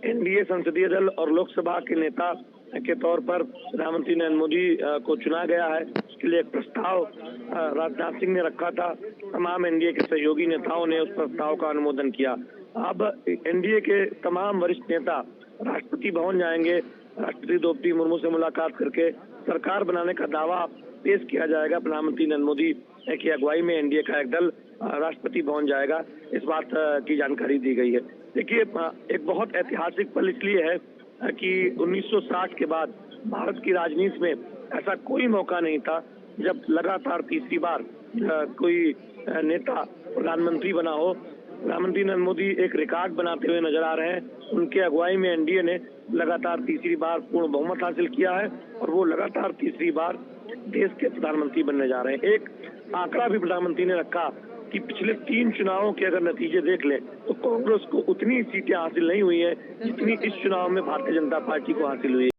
एनडीए संसदीय दल और लोकसभा के नेता के तौर पर प्रधानमंत्री नरेंद्र मोदी को चुना गया है। इसके लिए एक प्रस्ताव राजनाथ सिंह ने रखा था, तमाम एनडीए के सहयोगी नेताओं ने उस प्रस्ताव का अनुमोदन किया। अब एनडीए के तमाम वरिष्ठ नेता राष्ट्रपति भवन जाएंगे, राष्ट्रपति द्रौपदी मुर्मू से मुलाकात करके सरकार बनाने का दावा पेश किया जाएगा। प्रधानमंत्री नरेंद्र मोदी की अगुवाई में एनडीए का एक दल राष्ट्रपति भवन जाएगा, इस बात की जानकारी दी गई है। देखिए एक बहुत ऐतिहासिक पल इसलिए है कि 1960 के बाद भारत की राजनीति में ऐसा कोई मौका नहीं था जब लगातार तीसरी बार कोई नेता प्रधानमंत्री बना हो। प्रधानमंत्री नरेंद्र मोदी एक रिकॉर्ड बनाते हुए नजर आ रहे हैं। उनके अगुवाई में एनडीए ने लगातार तीसरी बार पूर्ण बहुमत हासिल किया है और वो लगातार तीसरी बार देश के प्रधानमंत्री बनने जा रहे हैं। एक आंकड़ा भी प्रधानमंत्री ने रखा कि पिछले 3 चुनावों के अगर नतीजे देख लें तो कांग्रेस को उतनी सीटें हासिल नहीं हुई है जितनी इस चुनाव में भारतीय जनता पार्टी को हासिल हुई है।